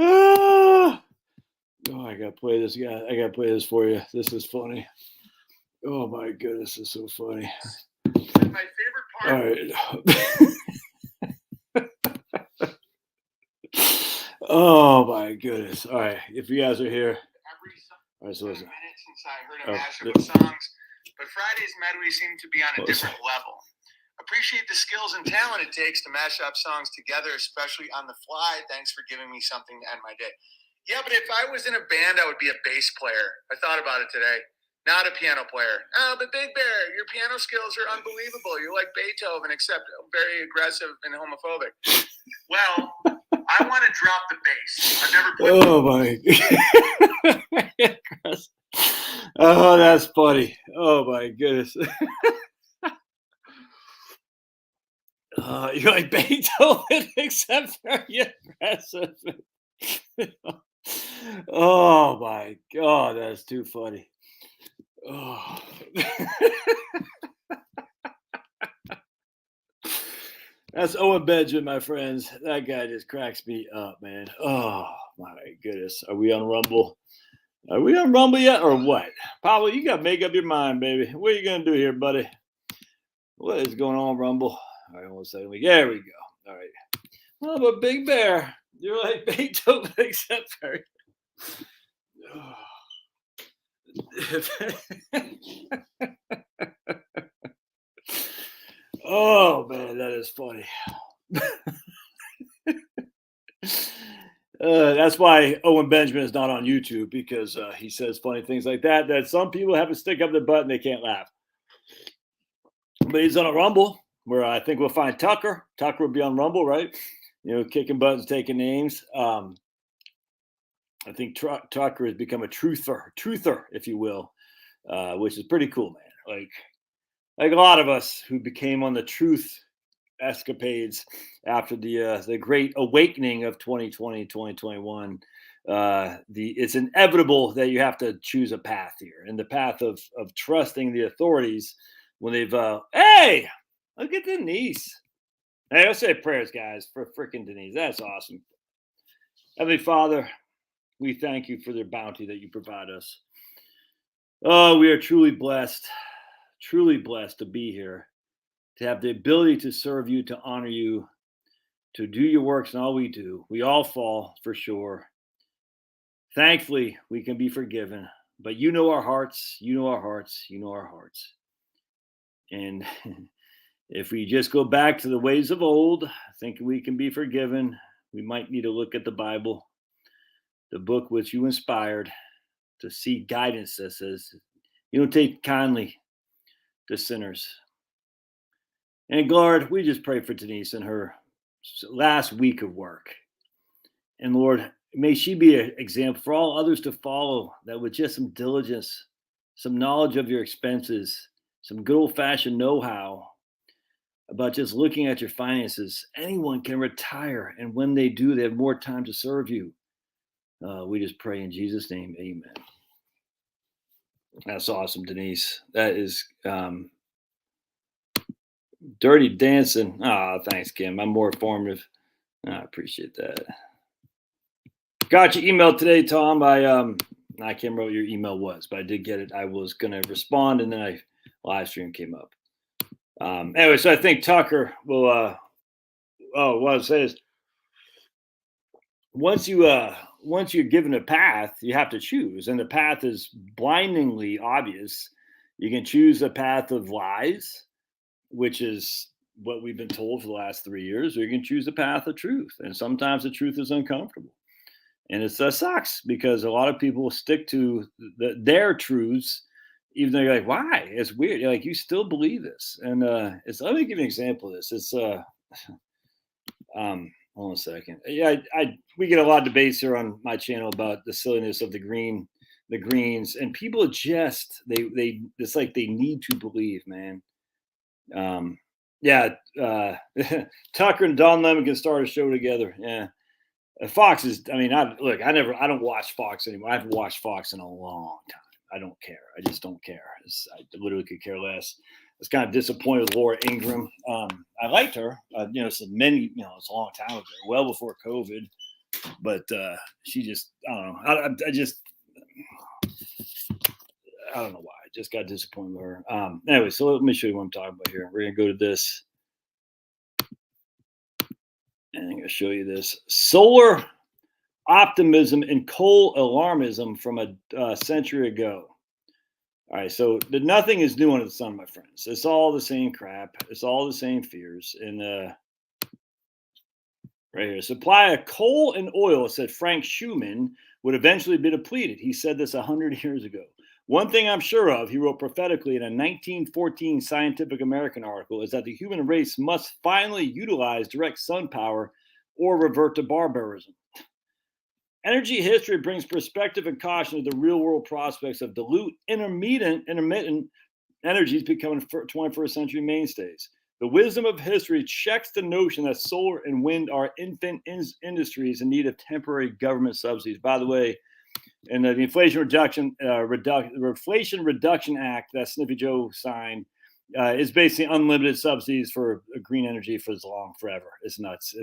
Ah! Oh, I gotta play this guy. I gotta play this for you. This is funny. Oh my goodness, this is so funny. And my favorite part. All right. Oh my goodness. All right. If you guys are here. All right, so listen. Minutes since I heard a mashup of songs, but Friday's medley seemed to be on a different level. Appreciate the skills and talent it takes to mash up songs together, especially on the fly. Thanks for giving me something to end my day. Yeah, but if I was in a band, I would be a bass player. I thought about it today. Not a piano player. Oh, but Big Bear, your piano skills are unbelievable. You're like Beethoven, except very aggressive and homophobic. Well, I want to drop the bass. I've never played. Oh my. Oh, that's funny. Oh my goodness. You're like Beethoven, except very aggressive. Oh my God, that's too funny. Oh. That's Owen Benjamin, my friends. That guy just cracks me up, man. Oh my goodness. Are we on Rumble? Are we on Rumble yet or what? Pablo, you got to make up your mind, baby. What are you going to do here, buddy? What is going on, Rumble? All right, 1 second. There we go. All right. Oh, but Big Bear, you're like Beethoven, except for. Oh man, that is funny. That's why Owen Benjamin is not on YouTube, because he says funny things like that some people have to stick up their butt and they can't laugh. But he's on a Rumble where I think we'll find Tucker. Tucker will be on Rumble, right? You know, kicking buttons, taking names. I think Tucker has become a truther, if you will, which is pretty cool, man. Like a lot of us who became on the truth escapades after the great awakening of 2020, 2021. It's inevitable that you have to choose a path here, and the path of trusting the authorities when they've hey, look at Denise. Hey, let's say prayers, guys, for freaking Denise. That's awesome. Heavenly Father, we thank you for the bounty that you provide us. Oh, we are truly blessed to be here, to have the ability to serve you, to honor you, to do your works in all we do. We all fall, for sure. Thankfully, we can be forgiven, but you know our hearts, you know our hearts, you know our hearts. And if we just go back to the ways of old, thinking we can be forgiven, we might need to look at the Bible, the book which you inspired, to see guidance that says you don't take kindly to sinners. And Lord, we just pray for Denise in her last week of work. And Lord, may she be an example for all others to follow, that with just some diligence, some knowledge of your expenses, some good old-fashioned know-how about just looking at your finances, anyone can retire. And when they do, they have more time to serve you. We just pray in Jesus' name, amen. That's awesome, Denise. That is Dirty Dancing. Oh, thanks, Kim. I'm more informative. I appreciate that. Got your email today, Tom. I can't remember what your email was, but I did get it. I was going to respond, and then live stream came up. Anyway, so I think Tucker will. What I say is, once you're given a path, you have to choose, and the path is blindingly obvious. You can choose a path of lies, which is what we've been told for the last 3 years, or you can choose a path of truth. And sometimes the truth is uncomfortable. And it sucks, because a lot of people stick to their truths, even though you're like, why? It's weird. You're like, you still believe this. And let me give you an example of this. It's hold on a second. Yeah, we get a lot of debates here on my channel about the silliness of the greens, and people just it's like they need to believe, man. Tucker and Don Lemon can start a show together. Yeah. Fox is, I don't watch Fox anymore. I haven't watched Fox in a long time. I don't care. I just don't care. I literally could care less. I was kind of disappointed with Laura Ingraham. I liked her, it's a long time ago, well before COVID. But she just, I don't know. I don't know why. I just got disappointed with her. Anyway, so let me show you what I'm talking about here. We're going to go to this. And I'm going to show you this. Solar optimism and coal alarmism from a century ago. All right, so nothing is new under the sun, my friends. It's all the same crap. It's all the same fears. And right here, supply of coal and oil, said Frank Schumann, would eventually be depleted. He said this 100 years ago. One thing I'm sure of, he wrote prophetically in a 1914 Scientific American article, is that the human race must finally utilize direct sun power or revert to barbarism. Energy history brings perspective and caution to the real-world prospects of dilute, intermittent energies becoming 21st century mainstays. The wisdom of history checks the notion that solar and wind are infant industries in need of temporary government subsidies. By the way, and the Inflation Reduction Act that Sniffy Joe signed is basically unlimited subsidies for green energy for as long forever. It's nuts.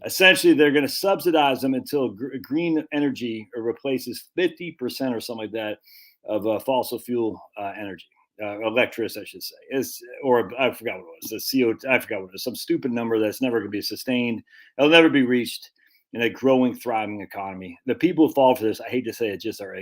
Essentially they're going to subsidize them until green energy replaces 50% or something like that of fossil fuel energy. Electricity, I should say, I forgot what it was. The CO2, I forgot what it was. Some stupid number that's never going to be sustained. It'll never be reached in a growing, thriving economy. The people who fall for this, I hate to say it, just are.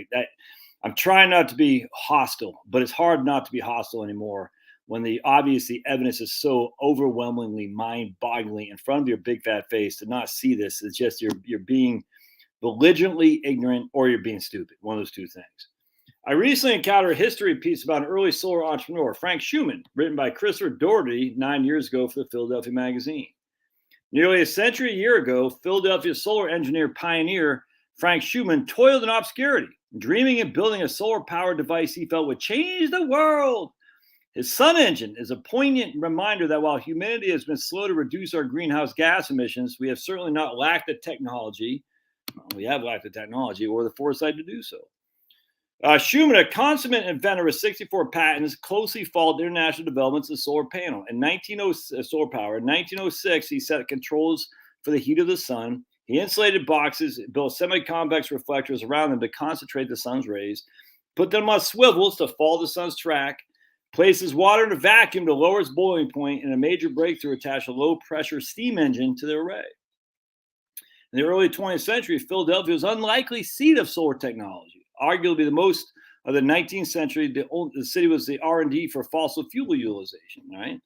I'm trying not to be hostile, but it's hard not to be hostile anymore when the evidence is so overwhelmingly mind-bogglingly in front of your big fat face. To not see this is just you're being belligerently ignorant or you're being stupid. One of those two things. I recently encountered a history piece about an early solar entrepreneur, Frank Schumann, written by Christopher Doherty 9 years ago for the Philadelphia Magazine. Nearly a century a year ago, Philadelphia solar engineer pioneer Frank Schumann toiled in obscurity, dreaming of building a solar-powered device he felt would change the world. His sun engine is a poignant reminder that while humanity has been slow to reduce our greenhouse gas emissions, we have certainly not lacked the technology. We have lacked the technology or the foresight to do so. Schumann, a consummate inventor with 64 patents, closely followed international developments of solar panel. In solar power. In 1906, he set controls for the heat of the sun. He insulated boxes, built semi-convex reflectors around them to concentrate the sun's rays, put them on swivels to follow the sun's track, places water in a vacuum to lower its boiling point, and a major breakthrough attached a low-pressure steam engine to the array. In the early 20th century, Philadelphia was an unlikely seat of solar technology. Arguably the most of the 19th century, the city was the R&D for fossil fuel utilization, right?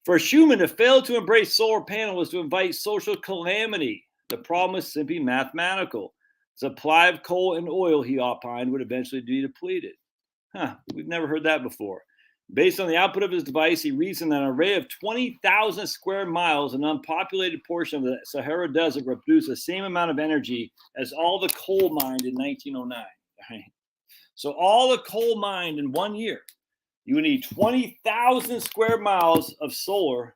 For Schumann, to fail to embrace solar panel was to invite social calamity. The problem was simply mathematical. Supply of coal and oil, he opined, would eventually be depleted. We've never heard that before. Based on the output of his device, he reasoned that an array of 20,000 square miles, an unpopulated portion of the Sahara Desert, would produce the same amount of energy as all the coal mined in 1909. Right? So all the coal mined in 1 year, you would need 20,000 square miles of solar.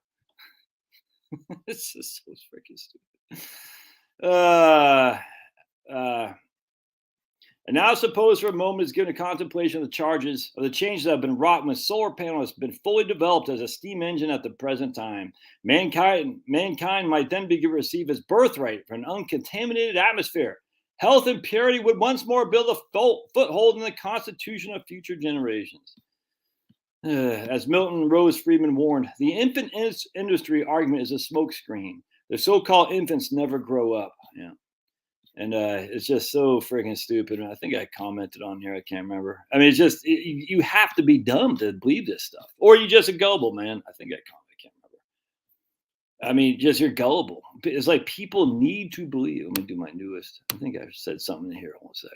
It's just so freaking stupid. And now suppose for a moment is given a contemplation of the changes that have been wrought when solar panel has been fully developed as a steam engine at the present time. Mankind might then receive its birthright for an uncontaminated atmosphere. Health and purity would once more build a foothold in the constitution of future generations. As Milton Rose Friedman warned, the infant industry argument is a smokescreen. The so-called infants never grow up. Yeah. And it's just so freaking stupid. And I think I commented on here. I can't remember. I mean, it's just, you have to be dumb to believe this stuff. Or you're just a gullible, man. I think I commented. I can't remember. I mean, just you're gullible. It's like people need to believe. Let me do my newest. I think I said something in here. One sec.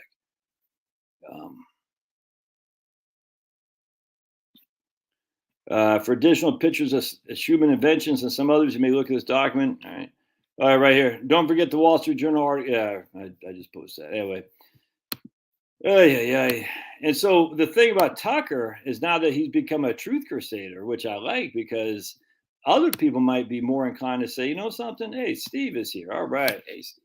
For additional pictures of Schumann inventions and some others, you may look at this document. All right. All right, right here. Don't forget the Wall Street Journal article. Yeah, I just posted that. Anyway. Yeah. And so the thing about Tucker is now that he's become a truth crusader, which I like because other people might be more inclined to say, you know something? Hey, Steve is here. All right. Hey, Steve.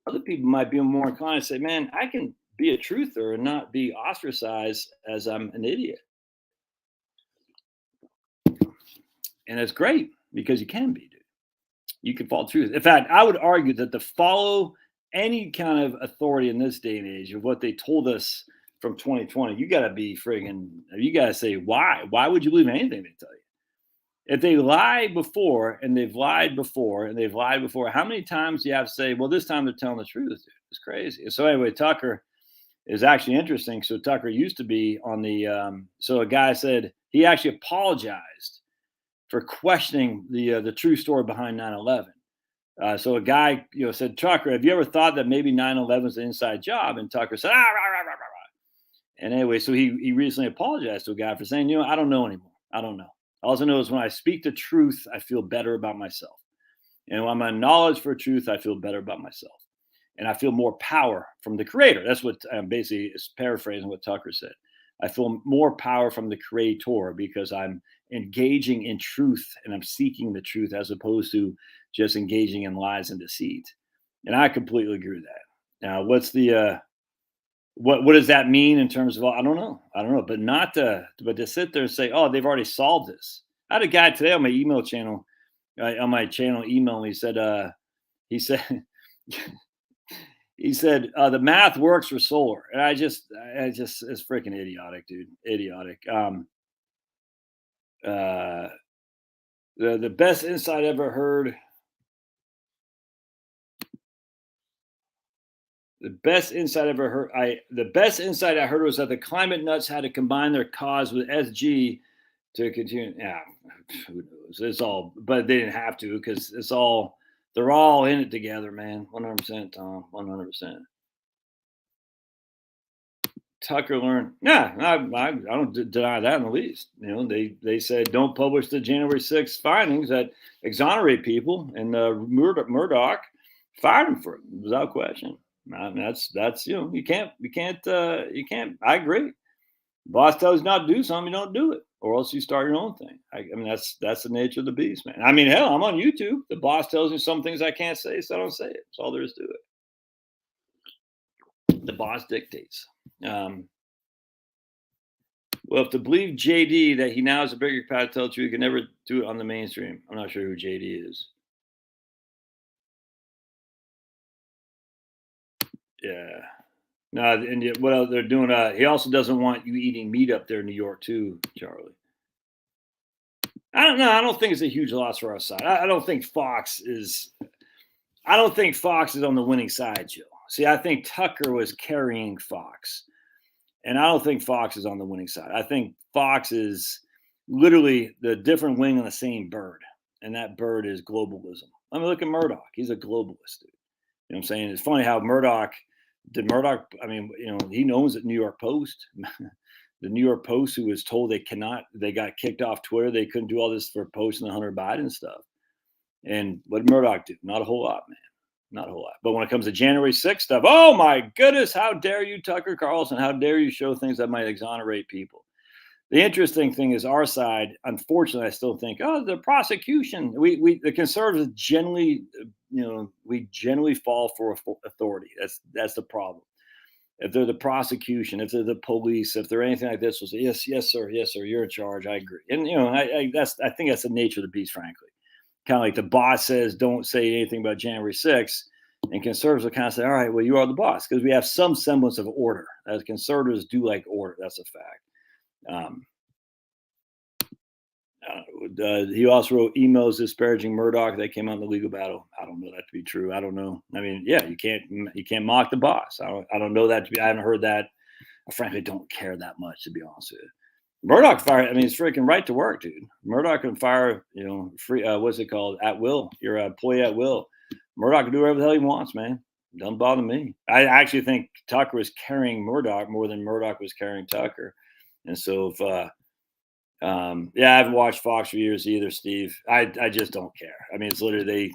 Other people might be more inclined to say, man, I can be a truther and not be ostracized as I'm an idiot. And it's great because you can be, dude. you can follow truth. In fact, I would argue that to follow any kind of authority in this day and age of what they told us from 2020, you got to be friggin', you got to say why. Why would you believe anything they tell you? If they lied before and they've lied before and they've lied before, how many times do you have to say, well, this time they're telling the truth? Dude? It's crazy. So anyway, Tucker is actually interesting. So Tucker used to be on the, so a guy said he actually apologized for questioning the true story behind 9/11. So a guy, said, Tucker, have you ever thought that maybe 9/11 is an inside job? And Tucker said, rah, rah, rah, rah, rah. And anyway, so he recently apologized to a guy for saying, I don't know anymore. I don't know. All I know is when I speak the truth, I feel better about myself. And when I'm in knowledge for truth, I feel better about myself. And I feel more power from the creator. That's what I'm basically is paraphrasing what Tucker said. I feel more power from the creator because I'm engaging in truth and I'm seeking the truth as opposed to just engaging in lies and deceit. And I completely agree with that. Now, what's the what does that mean in terms of I don't know, but not to sit there and say, oh, they've already solved this. I had a guy today on my email channel, email me. He said the math works for solar, and I just it's freaking idiotic, dude, idiotic. The best insight I ever heard. The best insight I heard was that the climate nuts had to combine their cause with SG to continue. Yeah, who knows? It's all, but they didn't have to because they're all in it together, man. 100%, Tom. 100%. Tucker learned. Yeah, I don't deny that in the least. They said don't publish the January 6th findings that exonerate people, and Murdoch fired him for it without question. That's you can't. I agree. Boss tells you not to do something, you don't do it, or else you start your own thing. I mean, that's the nature of the beast, man. I mean, hell, I'm on YouTube. The boss tells me some things I can't say, so I don't say it. That's all there is to it. The boss dictates. Well, if to believe JD that he now has a bigger capacity to tell the truth, he can never do it on the mainstream. I'm not sure who JD is. Yeah. No, and what else they're doing? He also doesn't want you eating meat up there in New York too, Charlie. I don't know. I don't think it's a huge loss for our side. I don't think Fox is. I don't think Fox is on the winning side, Joe. See, I think Tucker was carrying Fox, and I don't think Fox is on the winning side. I think Fox is literally the different wing on the same bird, and that bird is globalism. I mean, look at Murdoch. He's a globalist, dude. You know what I'm saying? It's funny how Murdoch. I mean, he owns the New York Post. The New York Post, who was told they got kicked off Twitter. They couldn't do all this for posting the Hunter Biden stuff. And what did Murdoch do? Not a whole lot, man. Not a whole lot. But when it comes to January 6th stuff, oh my goodness, how dare you, Tucker Carlson? How dare you show things that might exonerate people? The interesting thing is our side, unfortunately, I still think, the prosecution. The conservatives generally, we generally fall for authority. That's the problem. If they're the prosecution, if they're the police, if they're anything like this, we'll say, yes, sir, you're in charge. I agree. And I think that's the nature of the beast, frankly. Kind of like the boss says, don't say anything about January 6th. And conservatives will kind of say, all right, well, you are the boss, because we have some semblance of order. As conservatives do like order. That's a fact. He also wrote emails disparaging Murdoch that came out in the legal battle. I don't know that to be true. I don't know. I mean, yeah, you can't mock the boss. I don't know that to be. I haven't heard that. I frankly don't care that much, to be honest with you. Murdoch fired. I mean, it's freaking right to work, dude. Murdoch can fire. Free. What's it called? At will. You're an employee at will. Murdoch can do whatever the hell he wants, man. Doesn't bother me. I actually think Tucker was carrying Murdoch more than Murdoch was carrying Tucker. And so if I haven't watched Fox for years either, Steve. I just don't care. I mean, it's literally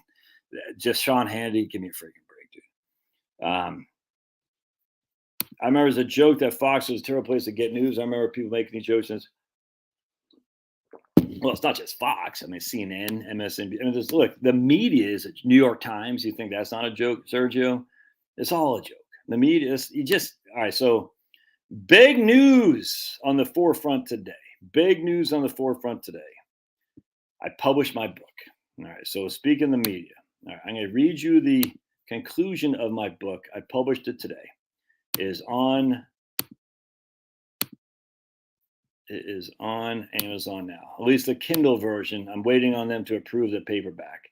just Sean Hannity. Give me a freaking break, dude. I remember there's a joke that Fox was a terrible place to get news. I remember people making these jokes. Well, it's not just Fox. I mean, CNN, MSNBC. I mean, look, the media is New York Times. You think that's not a joke, Sergio? It's all a joke. The media is all right. So big news on the forefront today. Big news on the forefront today. I published my book. All right. So speaking of the media, All right, I'm going to read you the conclusion of my book. I published it today. It is on Amazon now, at least the Kindle version. I'm waiting on them to approve the paperback.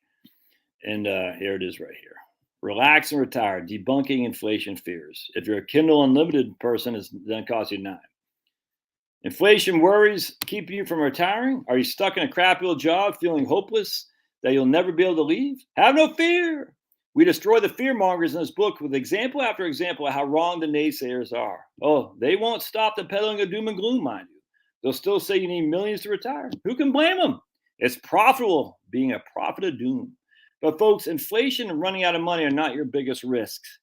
And here it is right here. Relax and retire, debunking inflation fears. If you're a Kindle Unlimited person, it's going to cost you $9. Inflation worries keep you from retiring? Are you stuck in a crappy old job feeling hopeless that you'll never be able to leave? Have no fear. We destroy the fear mongers in this book with example after example of how wrong the naysayers are. Oh, they won't stop the peddling of doom and gloom, mind you. They'll still say you need millions to retire. Who can blame them? It's profitable being a prophet of doom. But folks, inflation and running out of money are not your biggest risks.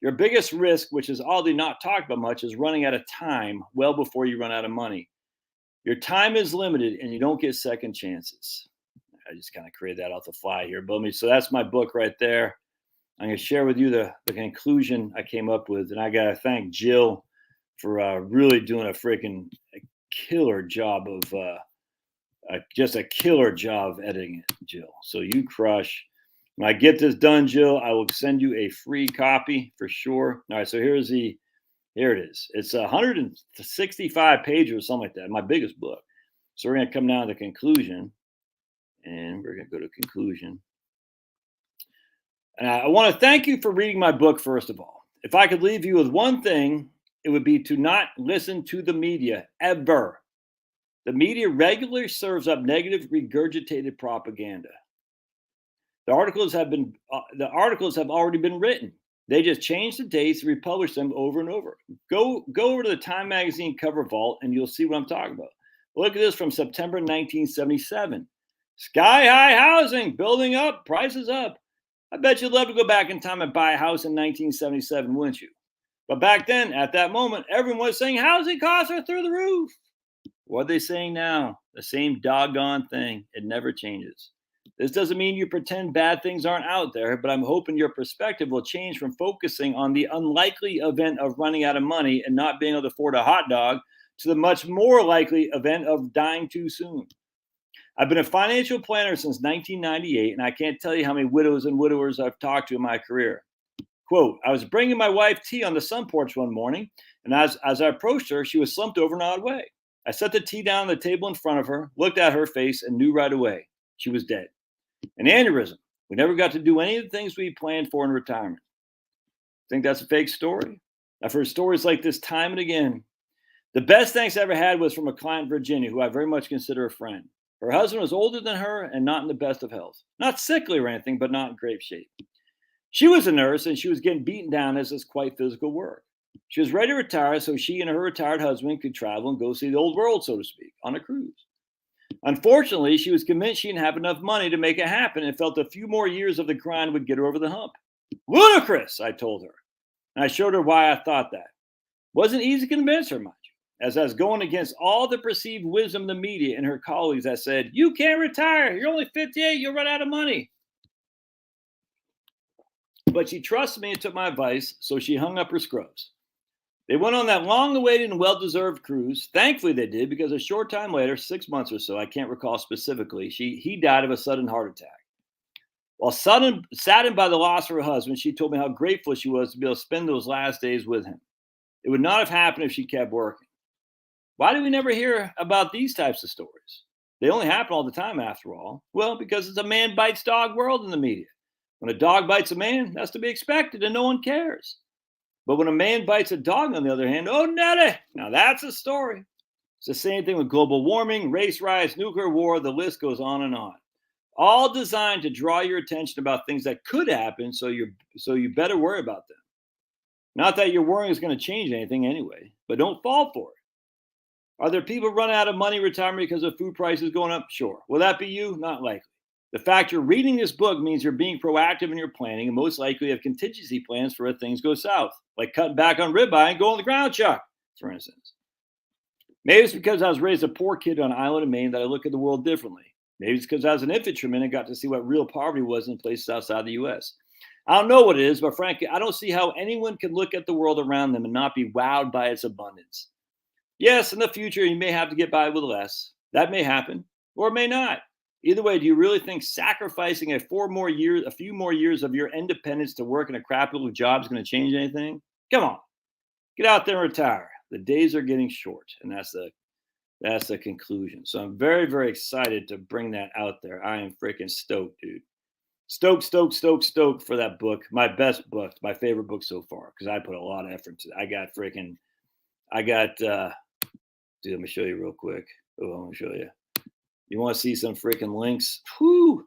Your biggest risk, which is oddly not talked about much, is running out of time well before you run out of money. Your time is limited and you don't get second chances. I just kind of created that off the fly here. So that's my book right there. I'm going to share with you the conclusion I came up with. And I got to thank Jill for really doing a freaking killer job of just a killer job of editing it, Jill. So you crush. When I get this done, Jill, I will send you a free copy for sure. All right, so here it is. It's 165 pages or something like that, my biggest book. So we're going to come down to the conclusion, and we're going to go to conclusion. And I want to thank you for reading my book, first of all. If I could leave you with one thing, it would be to not listen to the media, ever. The media regularly serves up negative, regurgitated propaganda. The articles have already been written. They just change the dates and republish them over and over. Go over to the Time Magazine cover vault and you'll see what I'm talking about. Look at this from September 1977. Sky high housing, building up, prices up. I bet you'd love to go back in time and buy a house in 1977, wouldn't you? But back then, at that moment, everyone was saying housing costs are through the roof. What are they saying now? The same doggone thing. It never changes. This doesn't mean you pretend bad things aren't out there, but I'm hoping your perspective will change from focusing on the unlikely event of running out of money and not being able to afford a hot dog to the much more likely event of dying too soon. I've been a financial planner since 1998, and I can't tell you how many widows and widowers I've talked to in my career. Quote, I was bringing my wife tea on the sun porch one morning, and as I approached her, she was slumped over an odd way. I set the tea down on the table in front of her, looked at her face, and knew right away she was dead. An aneurysm. We never got to do any of the things we planned for in retirement. Think that's a fake story? I've heard stories like this time and again. The best thanks I ever had was from a client in Virginia who I very much consider a friend. Her husband was older than her and not in the best of health. Not sickly or anything, but not in great shape. She was a nurse and she was getting beaten down as this quite physical work. She was ready to retire so she and her retired husband could travel and go see the old world, so to speak, on a cruise. Unfortunately, she was convinced she didn't have enough money to make it happen and felt a few more years of the grind would get her over the hump. Ludicrous, I told her. And I showed her why I thought that. Wasn't easy to convince her, mind you, as I was going against all the perceived wisdom of the media and her colleagues that said, you can't retire. You're only 58. You'll run out of money. But she trusted me and took my advice, so she hung up her scrubs. They went on that long-awaited and well-deserved cruise. Thankfully, they did, because a short time later, 6 months or so, I can't recall specifically, he died of a sudden heart attack. While saddened by the loss of her husband, she told me how grateful she was to be able to spend those last days with him. It would not have happened if she kept working. Why do we never hear about these types of stories? They only happen all the time, after all. Well, because it's a man bites dog world in the media. When a dog bites a man, that's to be expected, and no one cares. But when a man bites a dog, on the other hand, oh, Nelly, now that's a story. It's the same thing with global warming, race riots, nuclear war, the list goes on and on. All designed to draw your attention about things that could happen, so you better worry about them. Not that your worrying is going to change anything anyway, but don't fall for it. Are there people running out of money in retirement because of food prices going up? Sure. Will that be you? Not likely. The fact you're reading this book means you're being proactive in your planning and most likely have contingency plans for if things go south, like cutting back on ribeye and going the ground chuck, for instance. Maybe it's because I was raised a poor kid on an island of Maine that I look at the world differently. Maybe it's because I was an infantryman and got to see what real poverty was in places outside the U.S. I don't know what it is, but frankly, I don't see how anyone can look at the world around them and not be wowed by its abundance. Yes, in the future, you may have to get by with less. That may happen, or it may not. Either way, do you really think sacrificing a few more years of your independence to work in a crappy little job is going to change anything? Come on, get out there and retire. The days are getting short, and that's the conclusion. So I'm very, very excited to bring that out there. I am freaking stoked, dude. Stoked for that book. My best book, my favorite book so far, because I put a lot of effort into it. Dude, let me show you real quick. Oh, I'm gonna show you. You want to see some freaking links? Whoo!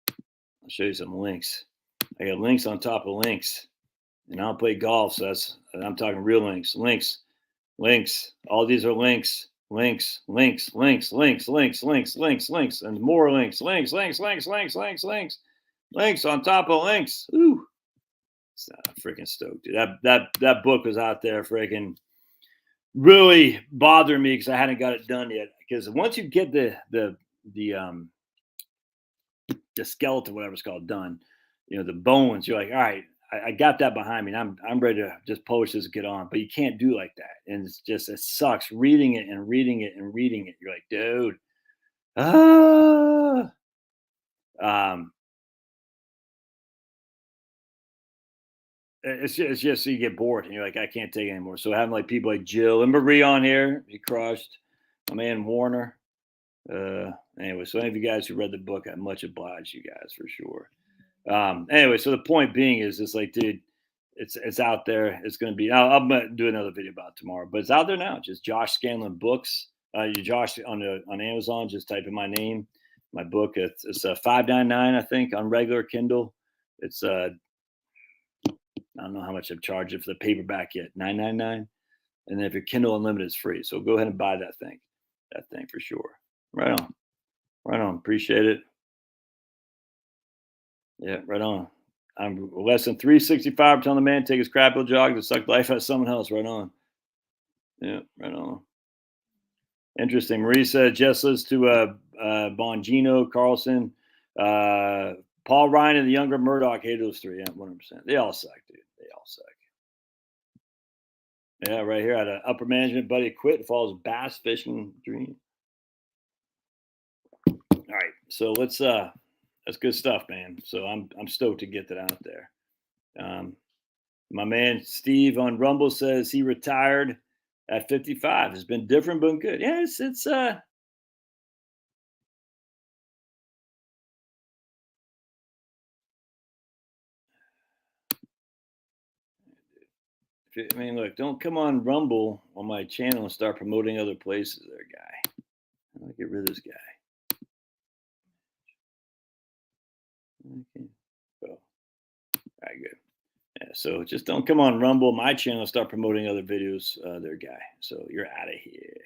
I'll show you some links. I got links on top of links. And I don't play golf, so I'm talking real links. Links. All these are links. Links, and more links. Links on top of links. Ooh. I'm freaking stoked, dude. That book was out there freaking really bothering me because I hadn't got it done yet. Because once you get the skeleton, whatever it's called, done, the bones, you're like, all right, I got that behind me, and I'm ready to just polish this and get on. But you can't do like that, and it sucks reading it. You're like, dude, it's just so you get bored, and you're like, I can't take it anymore. So having like people like Jill and Marie on here, he crushed. My man Warner. Anyway, so any of you guys who read the book, I much oblige you guys for sure. Anyway, so the point being is, it's like, dude, it's out there. It's going to be. I'm going to do another video about it tomorrow, but it's out there now. Just Josh Scanlon books. Josh on Amazon. Just type in my name, my book. It's $5.99, I think, on regular Kindle. It's I don't know how much I've charged it for the paperback yet. $9.99, and then if your Kindle Unlimited is free. So go ahead and buy that thing for sure. Right on. Appreciate it. Yeah, right on. I'm less than 365 telling the man take his crap jog to suck life out of someone else. Right on. Yeah, right on. Interesting. Marie said just listen to Bongino, Carlson, Paul Ryan, and the younger Murdoch. Hate those three. Yeah, 100%. They all suck, dude. They all suck. Yeah, right here. I had an upper management buddy quit and follows bass fishing dream. All right, so that's good stuff, man. So I'm stoked to get that out there. My man Steve on Rumble says he retired at 55. It's been different but good. Yeah, it's I mean, look, don't come on Rumble on my channel and start promoting other places there, guy. I'm gonna get rid of this guy. Okay. Oh. All right, good. Yeah, so just don't come on Rumble, my channel, and start promoting other videos there, guy. So you're out of here.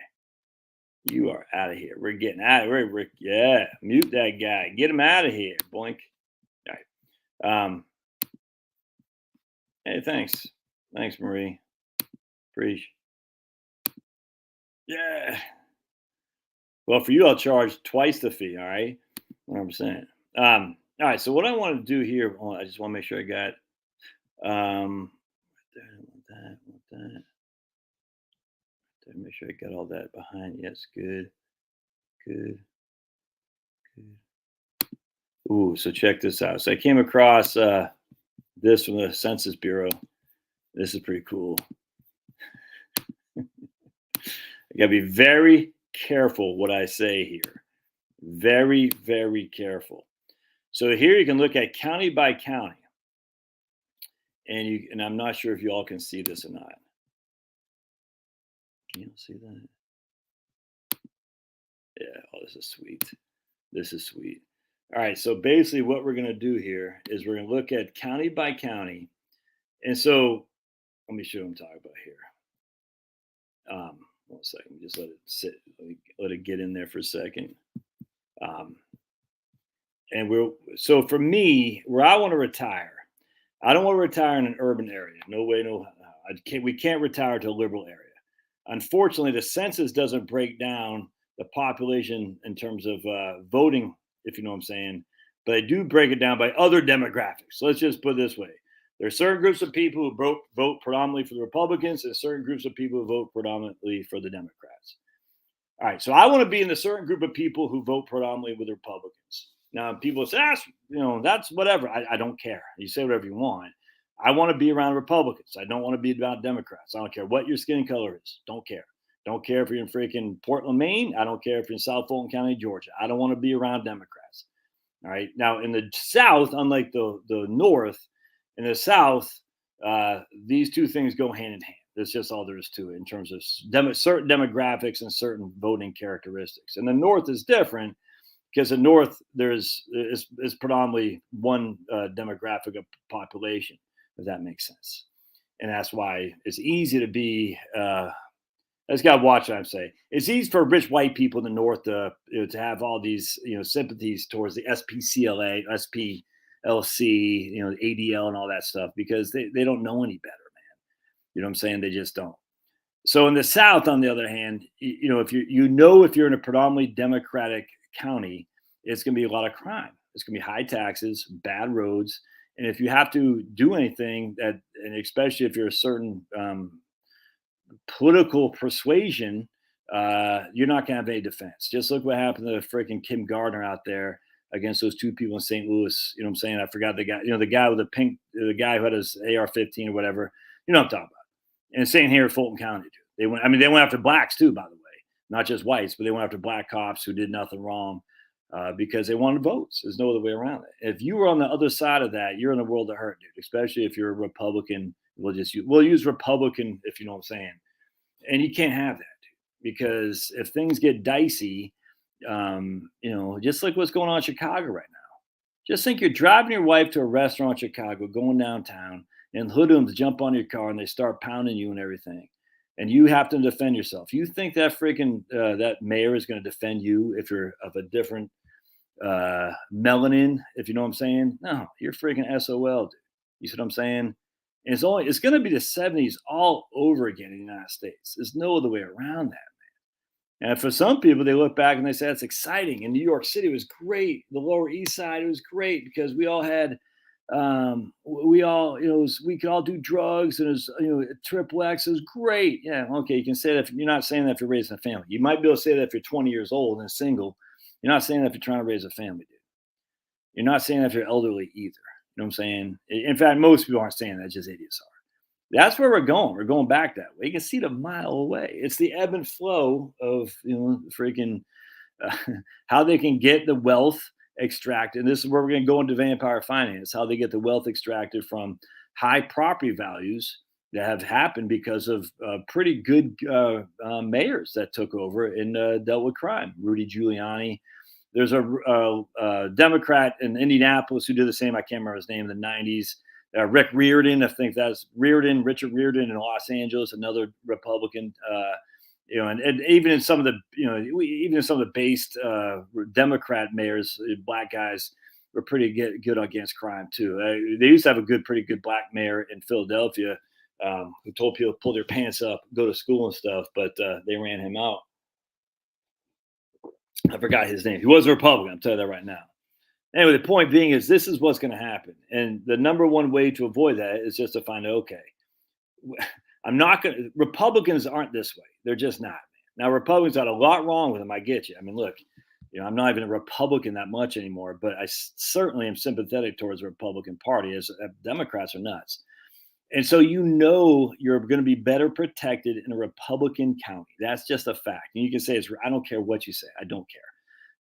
You are out of here. We're getting out of here. Yeah, mute that guy. Get him out of here. Boink. All right. Hey, thanks. Thanks, Marie. Appreciate. Yeah. Well, for you, I'll charge twice the fee. All right. 100%. All right. So what I want to do here, I just want to make sure I got want that. Make sure I got all that behind. Yes, good. Ooh, so check this out. So I came across this from the Census Bureau. This is pretty cool. I gotta be very careful what I say here. Very, very careful. So here you can look at county by county. And I'm not sure if you all can see this or not. Can you see that? Yeah, oh, this is sweet. All right, so basically what we're going to do here is we're going to look at county by county. And so let me show you what I'm talking about here. 1 second, just let it sit, let it get in there for a second. So for me, where I want to retire, I don't want to retire in an urban area. No way, no how. We can't retire to a liberal area. Unfortunately, the census doesn't break down the population in terms of voting, if you know what I'm saying, but they do break it down by other demographics. So let's just put it this way. There are certain groups of people who vote predominantly for the Republicans and certain groups of people who vote predominantly for the Democrats. All right, so I want to be in the certain group of people who vote predominantly with Republicans. Now, people say, that's whatever. I don't care. You say whatever you want. I want to be around Republicans. I don't want to be around Democrats. I don't care what your skin color is. Don't care. Don't care if you're in freaking Portland, Maine. I don't care if you're in South Fulton County, Georgia. I don't want to be around Democrats. All right. Now, in the South, unlike the North, in the South, these two things go hand in hand. That's just all there is to it in terms of certain demographics and certain voting characteristics. And the North is different because the North is predominantly one demographic of population, if that makes sense. And that's why it's easy to be. I just got to watch what I'm saying. It's easy for rich white people in the North to have all these sympathies towards the SPCLA, SPLC, the ADL and all that stuff because they don't know any better. You know what I'm saying? They just don't. So in the South, on the other hand, if you're in a predominantly Democratic county, it's going to be a lot of crime. It's going to be high taxes, bad roads, and if you have to do anything and especially if you're a certain political persuasion, you're not going to have any defense. Just look what happened to freaking Kim Gardner out there against those two people in St. Louis. You know what I'm saying? I forgot the guy. The guy with the guy who had his AR-15 or whatever. You know what I'm talking about. And same here in Fulton County, too. They went after blacks too, by the way, not just whites, but they went after black cops who did nothing wrong because they wanted votes. There's no other way around it. If you were on the other side of that, you're in a world of hurt, dude. Especially if you're a Republican. We'll use Republican if you know what I'm saying. And you can't have that, dude, because if things get dicey, just like what's going on in Chicago right now. Just think you're driving your wife to a restaurant in Chicago, going downtown, and hoodlums jump on your car and they start pounding you and everything. And you have to defend yourself. You think that freaking that mayor is going to defend you if you're of a different melanin, if you know what I'm saying? No, you're freaking SOL, dude. You see what I'm saying? And it's going to be the 70s all over again in the United States. There's no other way around that. And for some people, they look back and they say, that's exciting. In New York City, it was great. The Lower East Side, it was great because we all had, we could all do drugs and it was, triple X. It was great. Yeah. Okay. You can say that. You're not saying that if you're raising a family. You might be able to say that if you're 20 years old and single. You're not saying that if you're trying to raise a family, dude. You're not saying that if you're elderly either. You know what I'm saying? In fact, most people aren't saying that. Just idiots are. That's where we're going. We're going back that way. You can see it a mile away. It's the ebb and flow of freaking how they can get the wealth extracted. And this is where we're going to go into vampire finance. How they get the wealth extracted from high property values that have happened because of pretty good mayors that took over and dealt with crime. Rudy Giuliani. There's a Democrat in Indianapolis who did the same. I can't remember his name in the 90s. Rick Riordan, I think that's Richard Riordan in Los Angeles, another Republican, and even in some of the based Democrat mayors, black guys were pretty good against crime too. They used to have pretty good black mayor in Philadelphia who told people to pull their pants up, go to school and stuff, but they ran him out. I forgot his name. He was a Republican. I'll tell you that right now. Anyway, the point being is this is what's going to happen. And the number one way to avoid that is just to find out, okay, Republicans aren't this way. They're just not. Now, Republicans got a lot wrong with them. I get you. I mean, look, I'm not even a Republican that much anymore, but I certainly am sympathetic towards the Republican Party as Democrats are nuts. And so, you're going to be better protected in a Republican county. That's just a fact. And you can say, I don't care what you say. I don't care.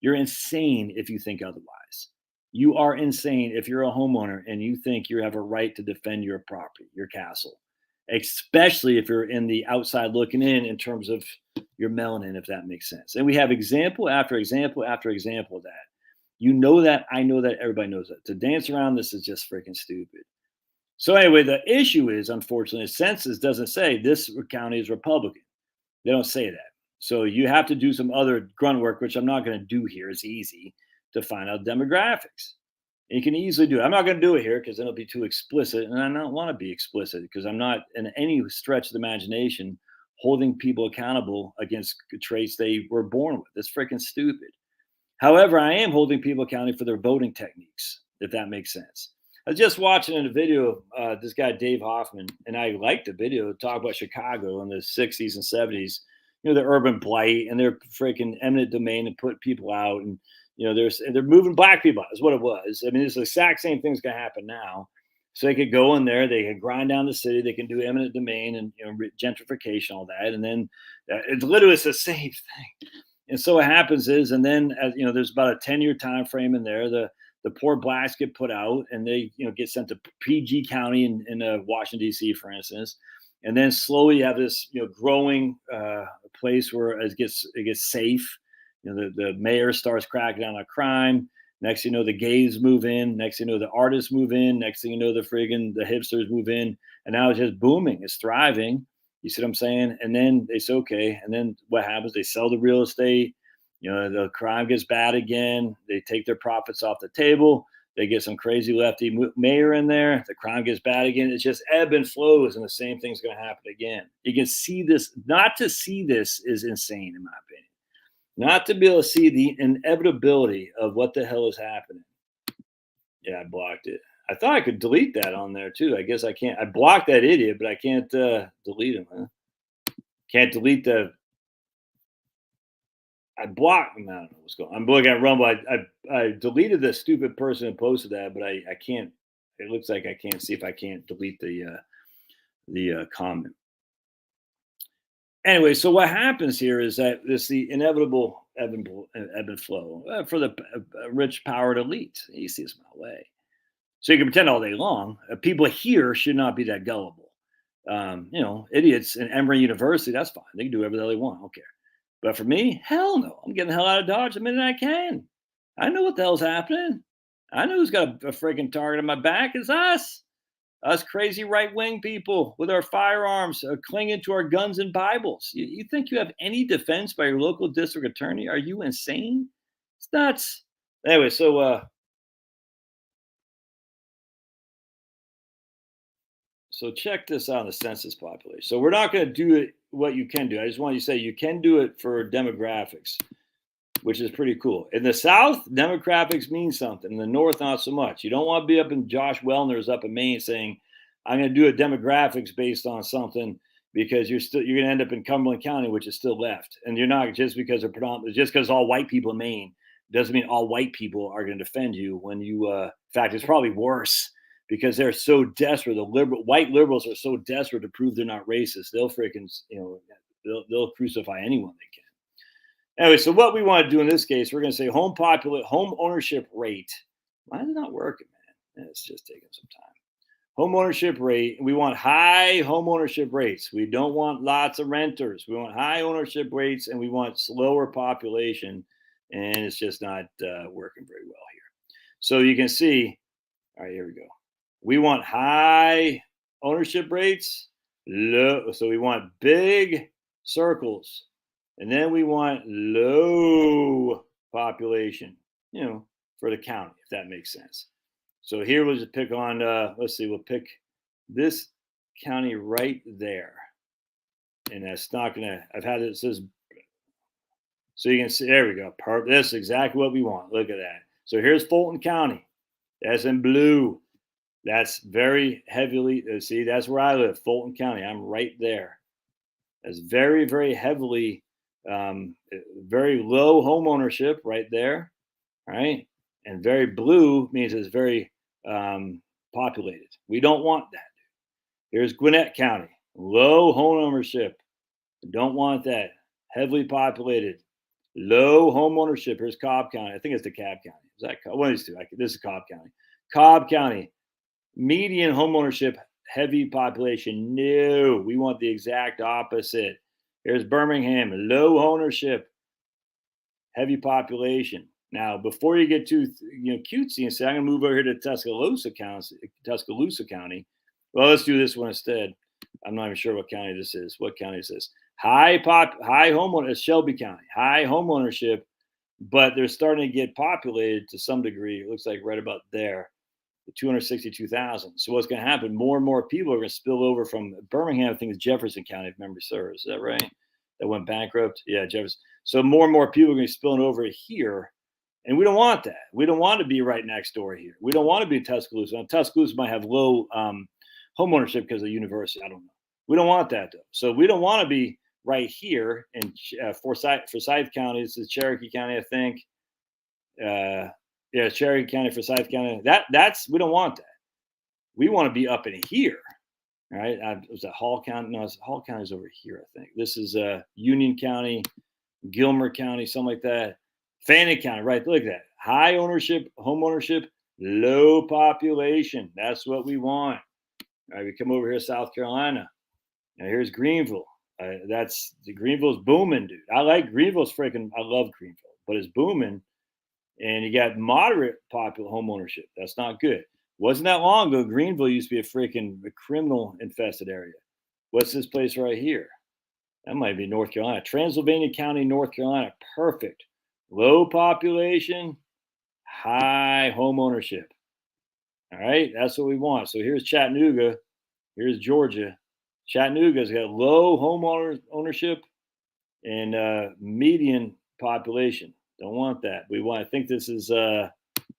You're insane if you think otherwise. You are insane if you're a homeowner and you think you have a right to defend your property, your castle, especially if you're in the outside looking in terms of your melanin, if that makes sense. And we have example after example after example of that. You know that, I know that, everybody knows that. To dance around this is just freaking stupid. So anyway, the issue is, unfortunately, the census doesn't say this county is Republican. They don't say that. So you have to do some other grunt work, which I'm not going to do here. It's easy to find out demographics. And you can easily do it. I'm not going to do it here because then it'll be too explicit. And I don't want to be explicit because I'm not in any stretch of the imagination holding people accountable against traits they were born with. That's freaking stupid. However, I am holding people accountable for their voting techniques, if that makes sense. I was just watching a video of this guy, Dave Hoffman, and I liked the video talk about Chicago in the 60s and 70s. the urban blight and their freaking eminent domain and put people out, and they're moving black people out is what it was. I mean, it's the exact same thing's gonna happen now. So they could go in there, they could grind down the city, they can do eminent domain and gentrification, all that, and then it's the same thing. And so what happens is, and then there's about a 10-year time frame in there. The poor blacks get put out, and they get sent to PG County in Washington D.C., for instance, and then slowly you have this growing place where it gets safe. The mayor starts cracking down on crime. Next thing you know, the gays move in. Next thing you know, the artists move in. Next thing you know, the hipsters move in, and now it's just booming. It's thriving. You see what I'm saying? And then they say, okay. And then what happens? They sell the real estate. The crime gets bad again. They take their profits off the table. They get some crazy lefty mayor in there. The crime gets bad again. It's just ebb and flows, and the same thing's going to happen again. You can see this. Not to see this is insane, in my opinion. Not to be able to see the inevitability of what the hell is happening. Yeah, I blocked it. I thought I could delete that on there too. I guess I can't. I blocked that idiot, but I can't delete him. Huh? Can't delete the. I blocked. I don't know what's going on. I'm looking at Rumble. I deleted the stupid person who posted that, but I can't. It looks like I can't see if I can't delete the comment. Anyway, so what happens here is that this the inevitable ebb and flow for the rich, powered elite. You see this my way. So you can pretend all day long. People here should not be that gullible. Idiots in Emory University, that's fine. They can do whatever the hell they want. I don't care. But for me, hell no. I'm getting the hell out of Dodge the minute I can. I know what the hell's happening. I know who's got a freaking target on my back. It's us. Us crazy right-wing people with our firearms clinging to our guns and Bibles. You think you have any defense by your local district attorney? Are you insane? It's nuts. Anyway, so check this out on the census population. So we're not going to do it what you can do. I just want you to say you can do it for demographics, which is pretty cool. In the South, demographics mean something. In the North, not so much. You don't want to be up in Josh Wellner's up in Maine saying, I'm going to do a demographics based on something, because you're going to end up in Cumberland County, which is still left. And you're not, just because they're predominantly, just because all white people in Maine doesn't mean all white people are going to defend you when you, in fact, it's probably worse, because they're so desperate. White liberals are so desperate to prove they're not racist. They'll freaking, they'll crucify anyone they can. Anyway, so what we want to do in this case, we're going to say home ownership rate. Why is it not working, man? It's just taking some time. Home ownership rate. We want high home ownership rates. We don't want lots of renters. We want high ownership rates, and we want slower population. And it's just not working very well here. So you can see, all right, here we go. We want high ownership rates, low. So we want big circles. And then we want low population, for the county, if that makes sense. So here we'll just pick on, let's see, we'll pick this county right there. And that's not going to, I've had it says, so you can see, there we go. This is exactly what we want. Look at that. So here's Fulton County. That's in blue. That's very heavily, see, that's where I live, Fulton County. I'm right there. That's very, very heavily, very low home ownership right there, right? And very blue means it's very populated. We don't want that. Here's Gwinnett County, low home ownership. Don't want that. Heavily populated, low home ownership. Here's Cobb County. I think it's DeKalb County. Is that one of these two? This is Cobb County. Cobb County, median home ownership, heavy population. No, we want the exact opposite. Here's Birmingham, low ownership, heavy population. Now, before you get too cutesy and say, I'm going to move over here to Tuscaloosa County. Well, let's do this one instead. I'm not even sure what county this is. What county is this? High home ownership, Shelby County, high home ownership, but they're starting to get populated to some degree. It looks like right about there, 262,000. So what's going to happen? More and more people are going to spill over from Birmingham. I think it's Jefferson County, if memory serves. Is that right? That went bankrupt. Yeah, Jefferson. So more and more people are going to be spilling over here. And we don't want that. We don't want to be right next door here. We don't want to be in Tuscaloosa. Now, Tuscaloosa might have low home ownership because of the university. I don't know. We don't want that, though. So we don't want to be right here in Forsyth County. This is Cherokee County, I think. Yeah, Cherokee County, Forsyth County. That's we don't want that. We want to be up in here. All right. Was that Hall County? No, Hall County's over here, I think. This is Union County, Gilmer County, something like that. Fannin County, right? Look at that. High ownership, home ownership, low population. That's what we want. All right, we come over here, South Carolina. Now here's Greenville. Greenville's booming, dude. I like Greenville's freaking. I love Greenville, but it's booming, and you got moderate popular home ownership. That's not good. Wasn't that long ago? Greenville used to be a freaking criminal infested area. What's this place right here? That might be North Carolina. Transylvania County, North Carolina. Perfect. Low population, high home ownership. All right, that's what we want. So here's Chattanooga. Here's Georgia. Chattanooga's got low home ownership and median population. Don't want that. We want. I think this is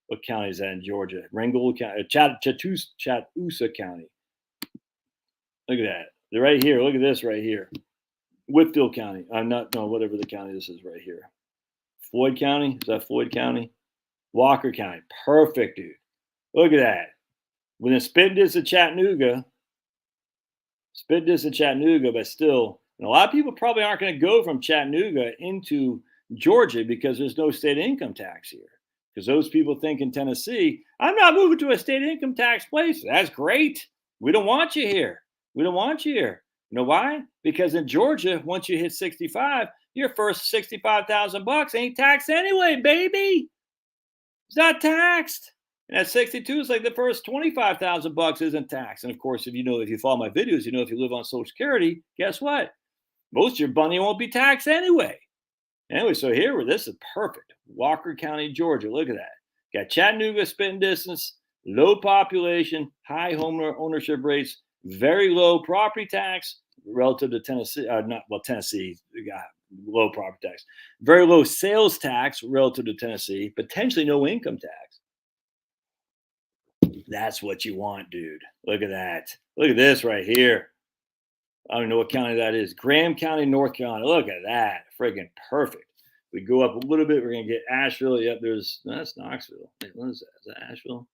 what county is that in Georgia? Ringgold County, Chattoosa County. Look at that. They're right here. Look at this right here. Whitfield County. Whatever the county this is right here. Floyd County. Is that Floyd County? Walker County. Perfect, dude. Look at that. Within spit distance of Chattanooga, but still, and a lot of people probably aren't going to go from Chattanooga into Georgia because there's no state income tax here. Because those people think in Tennessee, I'm not moving to a state income tax place. That's great. We don't want you here. We don't want you here. You know why? Because in Georgia, once you hit 65, your first $65,000 ain't taxed anyway, baby. It's not taxed. And at 62, it's like the first $25,000 isn't taxed. And of course, if you follow my videos, if you live on Social Security, guess what? Most of your money won't be taxed anyway. Anyway, so this is perfect. Walker County, Georgia. Look at that. Got Chattanooga spitting distance, low population, high home ownership rates, very low property tax relative to Tennessee. Tennessee got low property tax. Very low sales tax relative to Tennessee. Potentially no income tax. That's what you want, dude. Look at that. Look at this right here. I don't know what county that is. Graham County, North Carolina. Look at that. Friggin' perfect. We go up a little bit. We're going to get Asheville. Yep, that's Knoxville. Wait, what is that? Is that Asheville?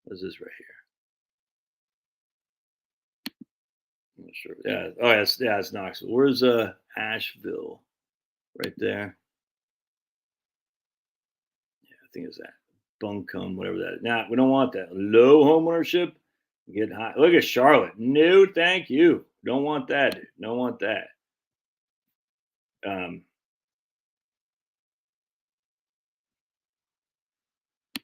What is this right here? I'm not sure. Yeah. Oh, it's Knoxville. Where's Asheville? Right there. Yeah, I think it's that. Buncombe, whatever that is. Now, we don't want that. Low home ownership. Get high. Look at Charlotte. No, thank you. Don't want that, dude. Don't want that.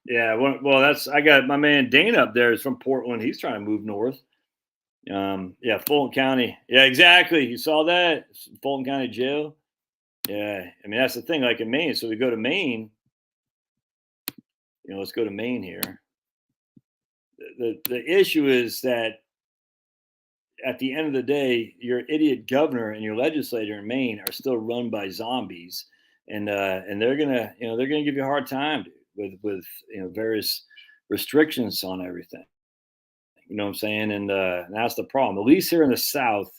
Yeah, well, I got my man Dane up there is from Portland. He's trying to move north. Yeah, Fulton County. Yeah, exactly. You saw that? Fulton County Jail. Yeah, I mean, that's the thing, like in Maine. So we go to Maine. Let's go to Maine here. The issue is that at the end of the day, your idiot governor and your legislator in Maine are still run by zombies, and they're gonna give you a hard time, dude, with various restrictions on everything. You know what I'm saying? And that's the problem. At least here in the South,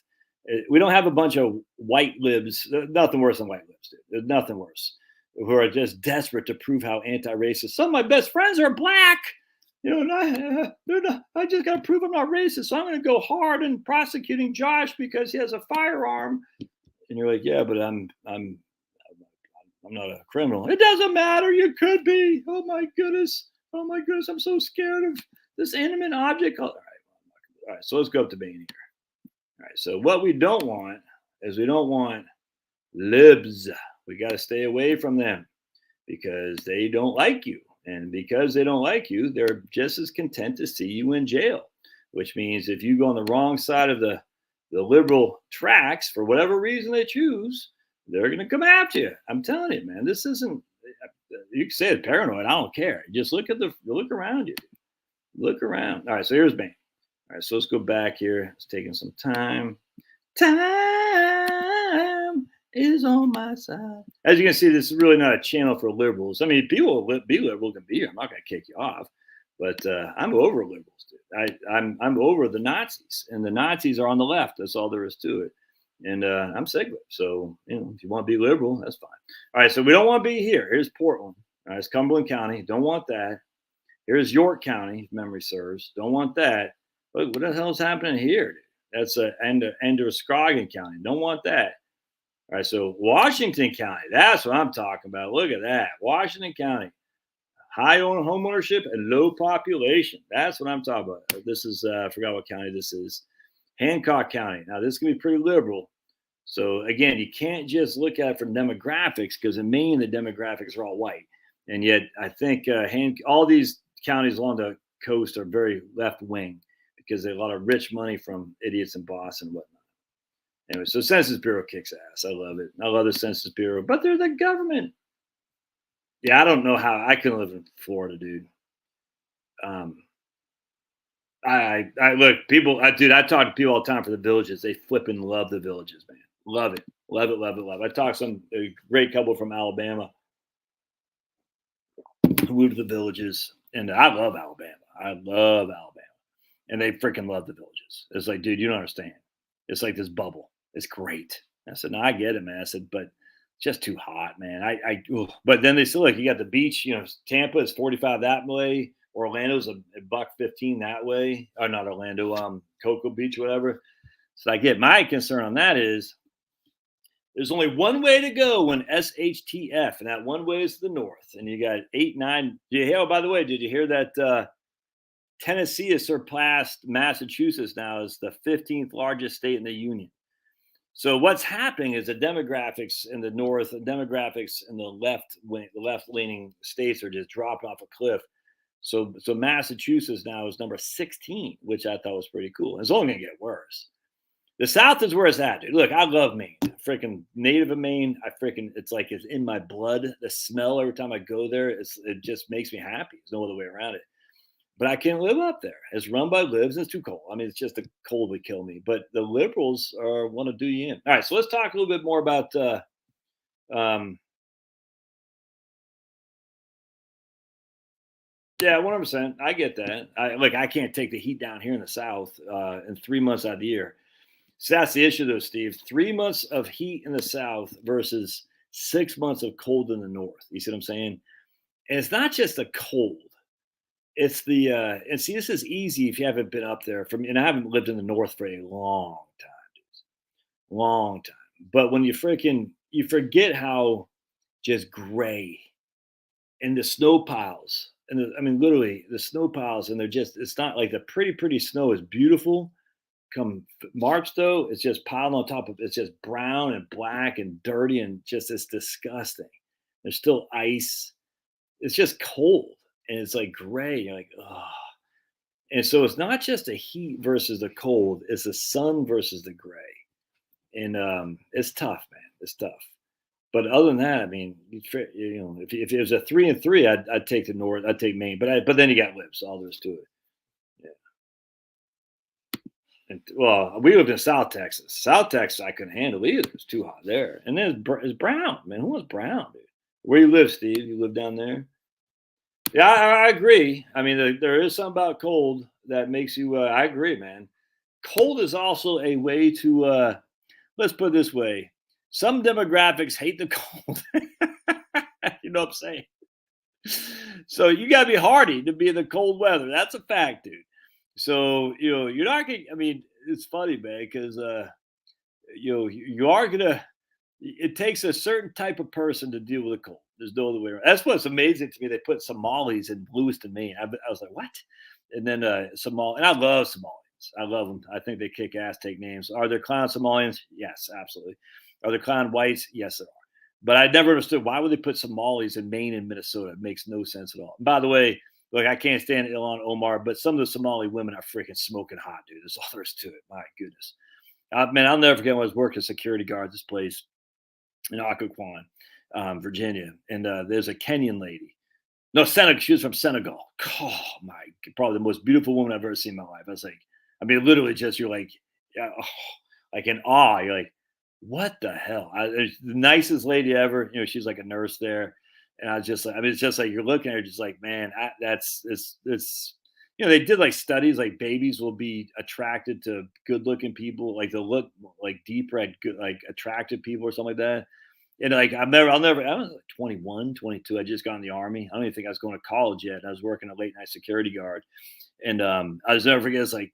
we don't have a bunch of white libs. Nothing worse than white libs, dude. There's nothing worse. Who are just desperate to prove how anti-racist. Some of my best friends are black. I just got to prove I'm not racist. So I'm going to go hard in prosecuting Josh because he has a firearm. And you're like, yeah, but I'm not a criminal. It doesn't matter. You could be. Oh my goodness. I'm so scared of this inanimate object. All right. So let's go up to Maine here. All right. So what we don't want is we don't want libs. We got to stay away from them because they don't like you. And because they don't like you, they're just as content to see you in jail, which means if you go on the wrong side of the liberal tracks for whatever reason they choose, they're going to come after you. I'm telling you, man, this isn't, you can say it's paranoid. I don't care. Just look around you. Look around. All right. So here's Maine. All right. So let's go back here. It's taking some time. Time is on my side. As you can see, this is really not a channel for liberals. I mean, people be liberal can be here. I'm not going to kick you off, but I'm over liberals, dude. I'm over the Nazis, and the Nazis are on the left. That's all there is to it. And I'm sick of it. So, if you want to be liberal, that's fine. All right. So we don't want to be here. Here's Portland. All right, it's Cumberland County. Don't want that. Here's York County, if memory serves. Don't want that. Look, what the hell's happening here? Dude? That's Androscoggin County. Don't want that. All right, so Washington County. That's what I'm talking about. Look at that. Washington County. High on home ownership and low population. That's what I'm talking about. This is, I forgot what county this is. Hancock County. Now, this can be pretty liberal. So, again, you can't just look at it from demographics because in Maine, the demographics are all white. And yet, I think all these counties along the coast are very left wing because they have a lot of rich money from idiots in Boston and whatnot. Anyway, so Census Bureau kicks ass. I love it. I love the Census Bureau, but they're the government. Yeah, I don't know how I can live in Florida, dude. I look, people, I talk to people all the time for the villages. They flipping love the villages, man. Love it. Love it, love it, love it. I talked to a great couple from Alabama who moved to the villages, and I love Alabama. I love Alabama. And they freaking love the villages. It's like, dude, you don't understand. It's like this bubble. It's great. I said, no, I get it, man. I said, but just too hot, man. But then they said, look, you got the beach, Tampa is 45 that way. Orlando's a $1.15 that way. Or not Orlando, Cocoa Beach, whatever. So I get my concern on that is there's only one way to go when SHTF, and that one way is to the north. And you got 8, 9. By the way, did you hear that Tennessee has surpassed Massachusetts now as the 15th largest state in the union? So what's happening is the demographics in the north, the demographics in the left-leaning states are just dropping off a cliff. So Massachusetts now is number 16, which I thought was pretty cool. It's only going to get worse. The South is where it's at, dude. Look, I love Maine. Freaking native of Maine. It's like it's in my blood. The smell every time I go there, it just makes me happy. There's no other way around it. But I can't live up there. It's run by libs. And it's too cold. I mean, it's just the cold would kill me. But the liberals want to do you in. All right, so let's talk a little bit more about yeah, 100%. I get that. I can't take the heat down here in the South in 3 months out of the year. So that's the issue, though, Steve. 3 months of heat in the South versus 6 months of cold in the North. You see what I'm saying? And it's not just the cold. It's the and see, this is easy if you haven't been up there. And I haven't lived in the North for a long time, dude. Long time. But when you forget how just gray and the snow piles, and literally the snow piles, and it's not like the pretty snow is beautiful. Come March, though, it's just piled on top of it's just brown and black and dirty and just it's disgusting. There's still ice. It's just cold and it's like gray. You're like, oh. And so it's not just the heat versus the cold, it's the sun versus the gray. And it's tough, man. It's tough. But other than that, I mean, if it was a 3 and 3, I'd take the North. I'd take Maine. But then you got libs. All there is to it. And, well, we lived in South Texas. South Texas, I couldn't handle either. It was too hot there. And then it's brown, man. Who wants brown, dude? Where you live, Steve? You live down there? Yeah, I agree. I mean, there is something about cold that makes you. I agree, man. Cold is also a way to. Let's put it this way: some demographics hate the cold. You know what I'm saying? So you got to be hardy to be in the cold weather. That's a fact, dude. So, you're not going to, I mean, it's funny, man, because, you are going to, it takes a certain type of person to deal with a cold. There's no other way around. That's what's amazing to me. They put Somalis in Lewiston, Maine. I was like, what? And then and I love Somalians. I love them. I think they kick ass, take names. Are there clown Somalians? Yes, absolutely. Are there clown whites? Yes, there are. But I never understood why would they put Somalis in Maine and Minnesota? It makes no sense at all. And by the way, look, I can't stand Ilhan Omar, but some of the Somali women are freaking smoking hot, dude. That's all there is to it. My goodness. Man, I'll never forget when I was working security guard at this place in Occoquan, Virginia. And there's a Kenyan lady. No, Senegal. She was from Senegal. Oh, my. Probably the most beautiful woman I've ever seen in my life. I was like, literally just, you're like, yeah, like in awe. You're like, what the hell? The nicest lady ever. She's like a nurse there. And I was just like, it's just like you're looking at her, just like, man, it's they did like studies like babies will be attracted to good looking people, like they'll look like deeper at good, like attractive people or something like that. And like I was like 21, 22. I just got in the army. I don't even think I was going to college yet. I was working a late night security guard. And I was never forget, it's like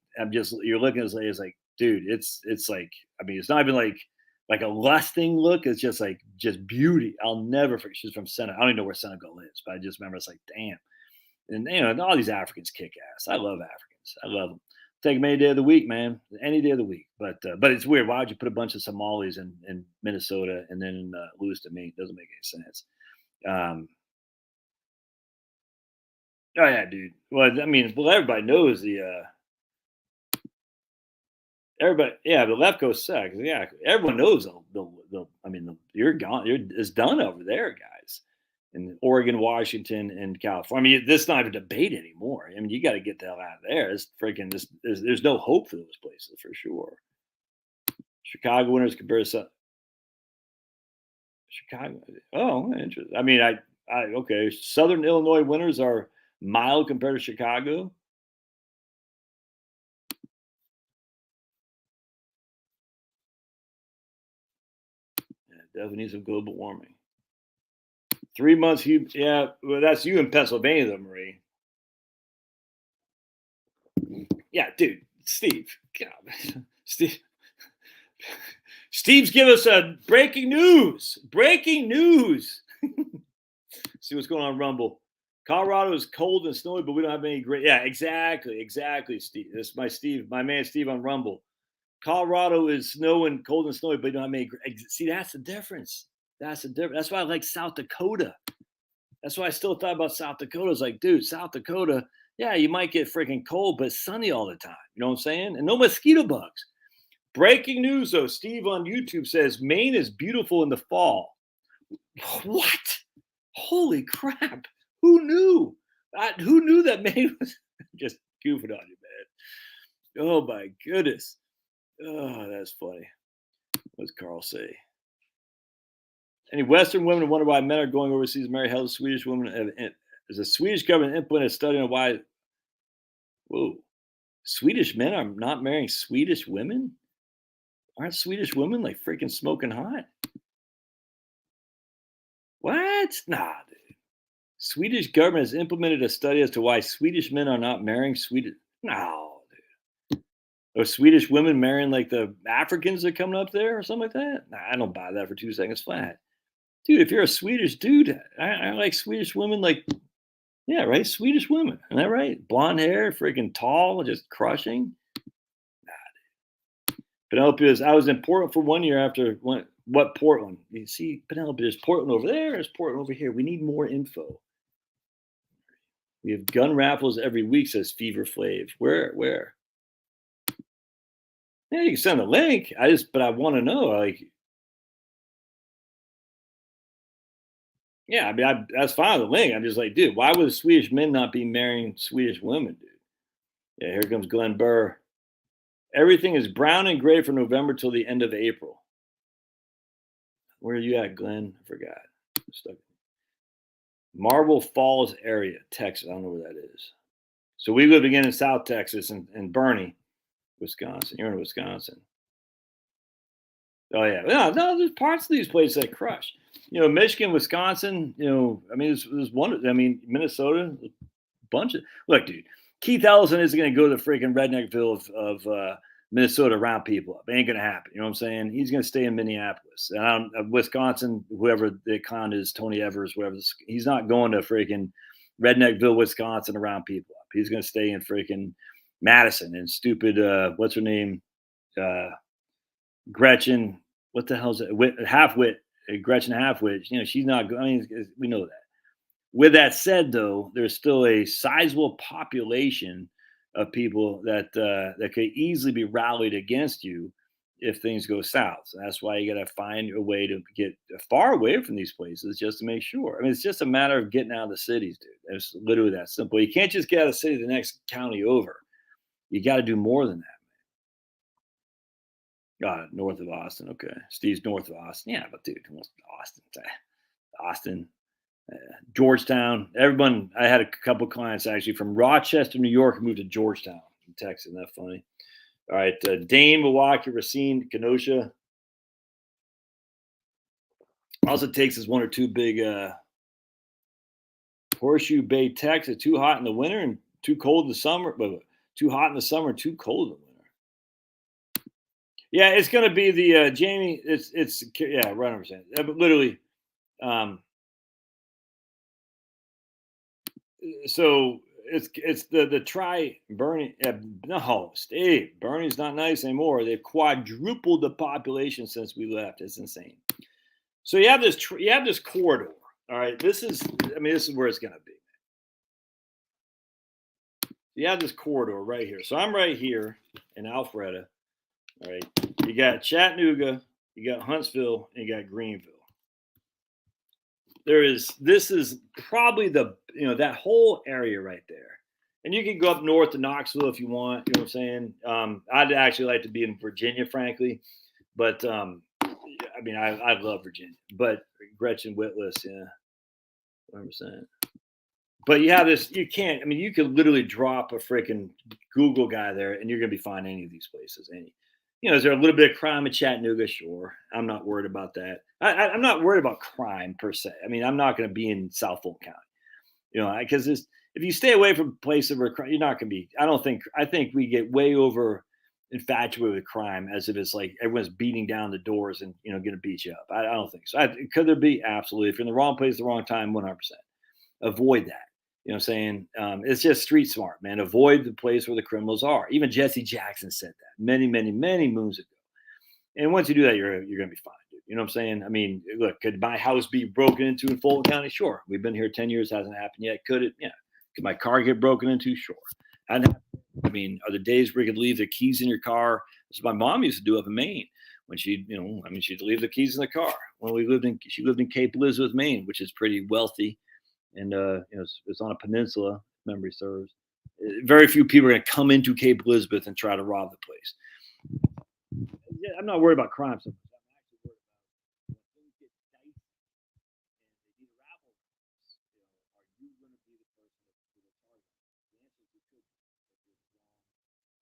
you're looking at this lady, it's like, dude, it's like, I mean, it's not even like a lusting look, it's just beauty. I'll never forget. She's from Senegal. I don't even know where Senegal is, but I just remember it's like, damn. And all these Africans kick ass. I love Africans. I love them. Take them any day of the week, man. Any day of the week. But it's weird. Why would you put a bunch of Somalis in Minnesota and then in Lewiston, Maine? It doesn't make any sense. Um, oh yeah, dude. Well, I mean, well, everybody knows everybody. Yeah, the left coast sucks. Yeah, everyone knows I mean, you're gone. It's done over there, guys. In Oregon, Washington, and California. I mean, this is not a debate anymore. I mean, you got to get the hell out of there. It's freaking this. There's no hope for those places for sure. Chicago winners compared to Chicago. Oh, interesting. I mean, okay. Southern Illinois winners are mild compared to Chicago. Yeah, definitely needs some global warming. 3 months. Yeah, well, that's you in Pennsylvania, though, Marie. Yeah, dude, Steve. God, Steve. Steve's give us a breaking news. Breaking news. See what's going on Rumble. Colorado is cold and snowy, but we don't have any great. Yeah, exactly, Steve. That's my man Steve on Rumble. Colorado is snowing, cold and snowy, but we don't have any. See, that's the difference. That's the difference. That's why I like South Dakota. That's why I still thought about South Dakota. It's like, dude, South Dakota, yeah, you might get freaking cold, but it's sunny all the time. You know what I'm saying? And no mosquito bugs. Breaking news, though. Steve on YouTube says Maine is beautiful in the fall. What? Holy crap. Who knew? Who knew that Maine was just goofing on you, man? Oh, my goodness. Oh, that's funny. What's Carl say? Any Western women wonder why men are going overseas to marry hell Swedish women? Is the Swedish government implemented a study on why? Whoa. Swedish men are not marrying Swedish women? Aren't Swedish women like freaking smoking hot? What? Nah, dude. Swedish government has implemented a study as to why Swedish men are not marrying Swedish. No, dude. Or Swedish women marrying like the Africans that are coming up there or something like that? Nah, I don't buy that for 2 seconds flat. Dude, if you're a Swedish dude, I like Swedish women like, yeah, right? Swedish women. Isn't that right? Blonde hair, freaking tall, just crushing. Penelope is, I was in Portland for 1 year after what Portland? You see, Penelope, there's Portland over there, there's Portland over here. We need more info. We have gun raffles every week, says Fever Flav. Where? Yeah, you can send a link. But I want to know, like, yeah, I mean, that's fine with the link. I'm just like, dude, why would Swedish men not be marrying Swedish women, dude? Yeah, here comes Glenn Burr. Everything is brown and gray from November till the end of April. Where are you at, Glenn? I forgot. I'm stuck. Marble Falls area, Texas. I don't know where that is. So we live again in South Texas in Bernie, Wisconsin. You're in Wisconsin. Oh yeah, no. There's parts of these places that crush. Michigan, Wisconsin. I mean, there's one. I mean, Minnesota. A bunch of look, dude. Keith Ellison isn't going to go to the freaking redneckville of Minnesota round people up. It ain't going to happen. You know what I'm saying? He's going to stay in Minneapolis. And Wisconsin, whoever the con is, Tony Evers, whatever. He's not going to freaking redneckville, Wisconsin around people up. He's going to stay in freaking Madison and stupid, what's her name? Gretchen, what the hell's it? Halfwit, Gretchen Halfwit. She's not. I mean, we know that. With that said, though, there's still a sizable population of people that could easily be rallied against you if things go south. So that's why you got to find a way to get far away from these places just to make sure. I mean, it's just a matter of getting out of the cities, dude. It's literally that simple. You can't just get out of the city the next county over. You got to do more than that. North of Austin. Okay. Steve's north of Austin. Yeah, but dude, Austin. Georgetown. Everyone, I had a couple clients actually from Rochester, New York, who moved to Georgetown, Texas. Isn't that funny? All right, Dane, Milwaukee, Racine, Kenosha. Also takes us one or two big Horseshoe Bay, Texas. Too hot in the winter and too cold in the summer. But too hot in the summer, too cold in the winter. Yeah, it's going to be the Jamie. It's yeah, right. 100%. But literally, so it's the try Bernie. No, Steve, Bernie's not nice anymore. They've quadrupled the population since we left. It's insane. So you have this corridor. All right, this is where it's going to be. You have this corridor right here. So I'm right here in Alpharetta. All right, you got Chattanooga, you got Huntsville, and you got Greenville. This is probably that whole area right there. And you can go up north to Knoxville if you want. You know what I'm saying? I'd actually like to be in Virginia, frankly, but I love Virginia. But Gretchen Whitlis, yeah, 100%. But you have this. You can't. I mean, you could literally drop a freaking Google guy there, and you're gonna be finding any of these places. Is there a little bit of crime in Chattanooga? Sure. I'm not worried about that. I'm not worried about crime per se. I mean, I'm not going to be in South Fulton County, because if you stay away from places where you're not going to be, I think we get way over infatuated with crime as if it's like everyone's beating down the doors and, going to beat you up. I don't think so. Could there be? Absolutely. If you're in the wrong place, at the wrong time, 100%. Avoid that. You know what I'm saying? It's just street smart, man. Avoid the place where the criminals are. Even Jesse Jackson said that many, many, many moons ago. And once you do that, you're going to be fine, dude. You know what I'm saying? I mean, look, could my house be broken into in Fulton County? Sure. We've been here 10 years. Hasn't happened yet. Could it? Yeah. Could my car get broken into? Sure. I mean, are there days where you could leave the keys in your car? That's what my mom used to do up in Maine. When she'd leave the keys in the car. When she lived in Cape Elizabeth, Maine, which is pretty wealthy. And it's on a peninsula, memory serves. Very few people are going to come into Cape Elizabeth and try to rob the place. Yeah, I'm not worried about crime so much. I'm actually worried about when things get dicey and they need to ravel. Are you going to be the person that's the target? The answer is you could be if you're the wrong persuasion.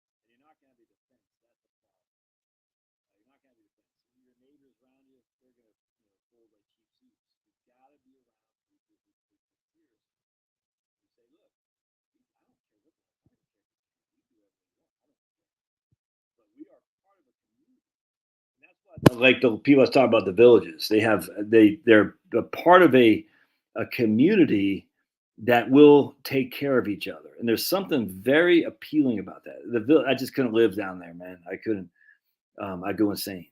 And you're not going to be defense. That's the problem. You're not going to be defense. Your neighbors around you, they're going to fold like cheap seats. You've got to be around people who take it seriously. You say, look, I don't care what the I don't care. You do whatever you want. I don't care. But we are part of a community. And that's why like the people I was talking about the villages, they're a part of a community that will take care of each other. And there's something very appealing about that. I just couldn't live down there, man. I couldn't. I'd go insane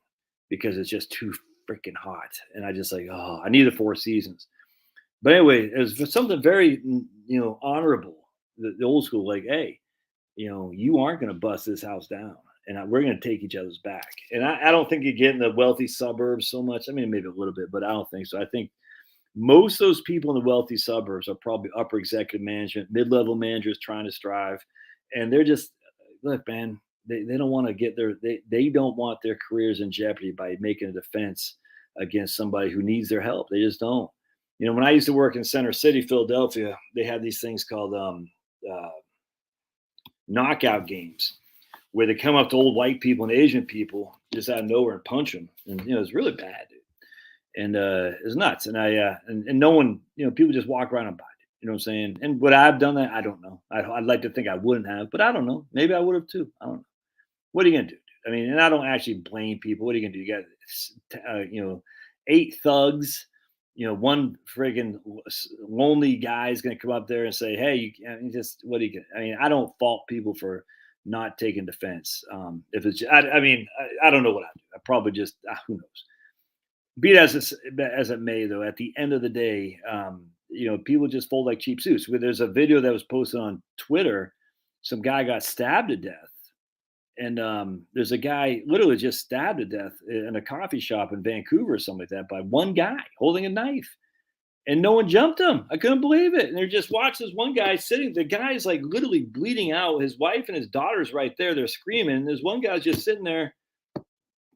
because it's just too freaking hot. And I just I need the Four Seasons. But anyway, it was something very, honorable. The old school, like, hey, you aren't going to bust this house down, and we're going to take each other's back. And I don't think you get in the wealthy suburbs so much. I mean, maybe a little bit, but I don't think so. I think most of those people in the wealthy suburbs are probably upper executive management, mid-level managers trying to strive, and they're just look, man. They don't want to get they don't want their careers in jeopardy by making a defense against somebody who needs their help. They just don't. When I used to work in Center City, Philadelphia, they had these things called knockout games where they come up to old white people and Asian people just out of nowhere and punch them. And, it's really bad, dude. And it's nuts. And and no one, people just walk around and buy it. You know what I'm saying? And would I have done that? I don't know. I'd like to think I wouldn't have, but I don't know. Maybe I would have too. I don't know. What are you going to do? I mean, and I don't actually blame people. What are you going to do? You got, 8 thugs. One friggin' lonely guy is going to come up there and say, "Hey, what do you get?" I mean, I don't fault people for not taking defense. If it's, I don't know what I do. I probably just, who knows. Be it as it may, though, at the end of the day, people just fold like cheap suits. There's a video that was posted on Twitter. Some guy got stabbed to death. And there's a guy literally just stabbed to death in a coffee shop in Vancouver or something like that by one guy holding a knife. And no one jumped him. I couldn't believe it. And they're just watching this one guy sitting. The guy's like literally bleeding out. His wife and his daughter's right there. They're screaming. And there's one guy's just sitting there,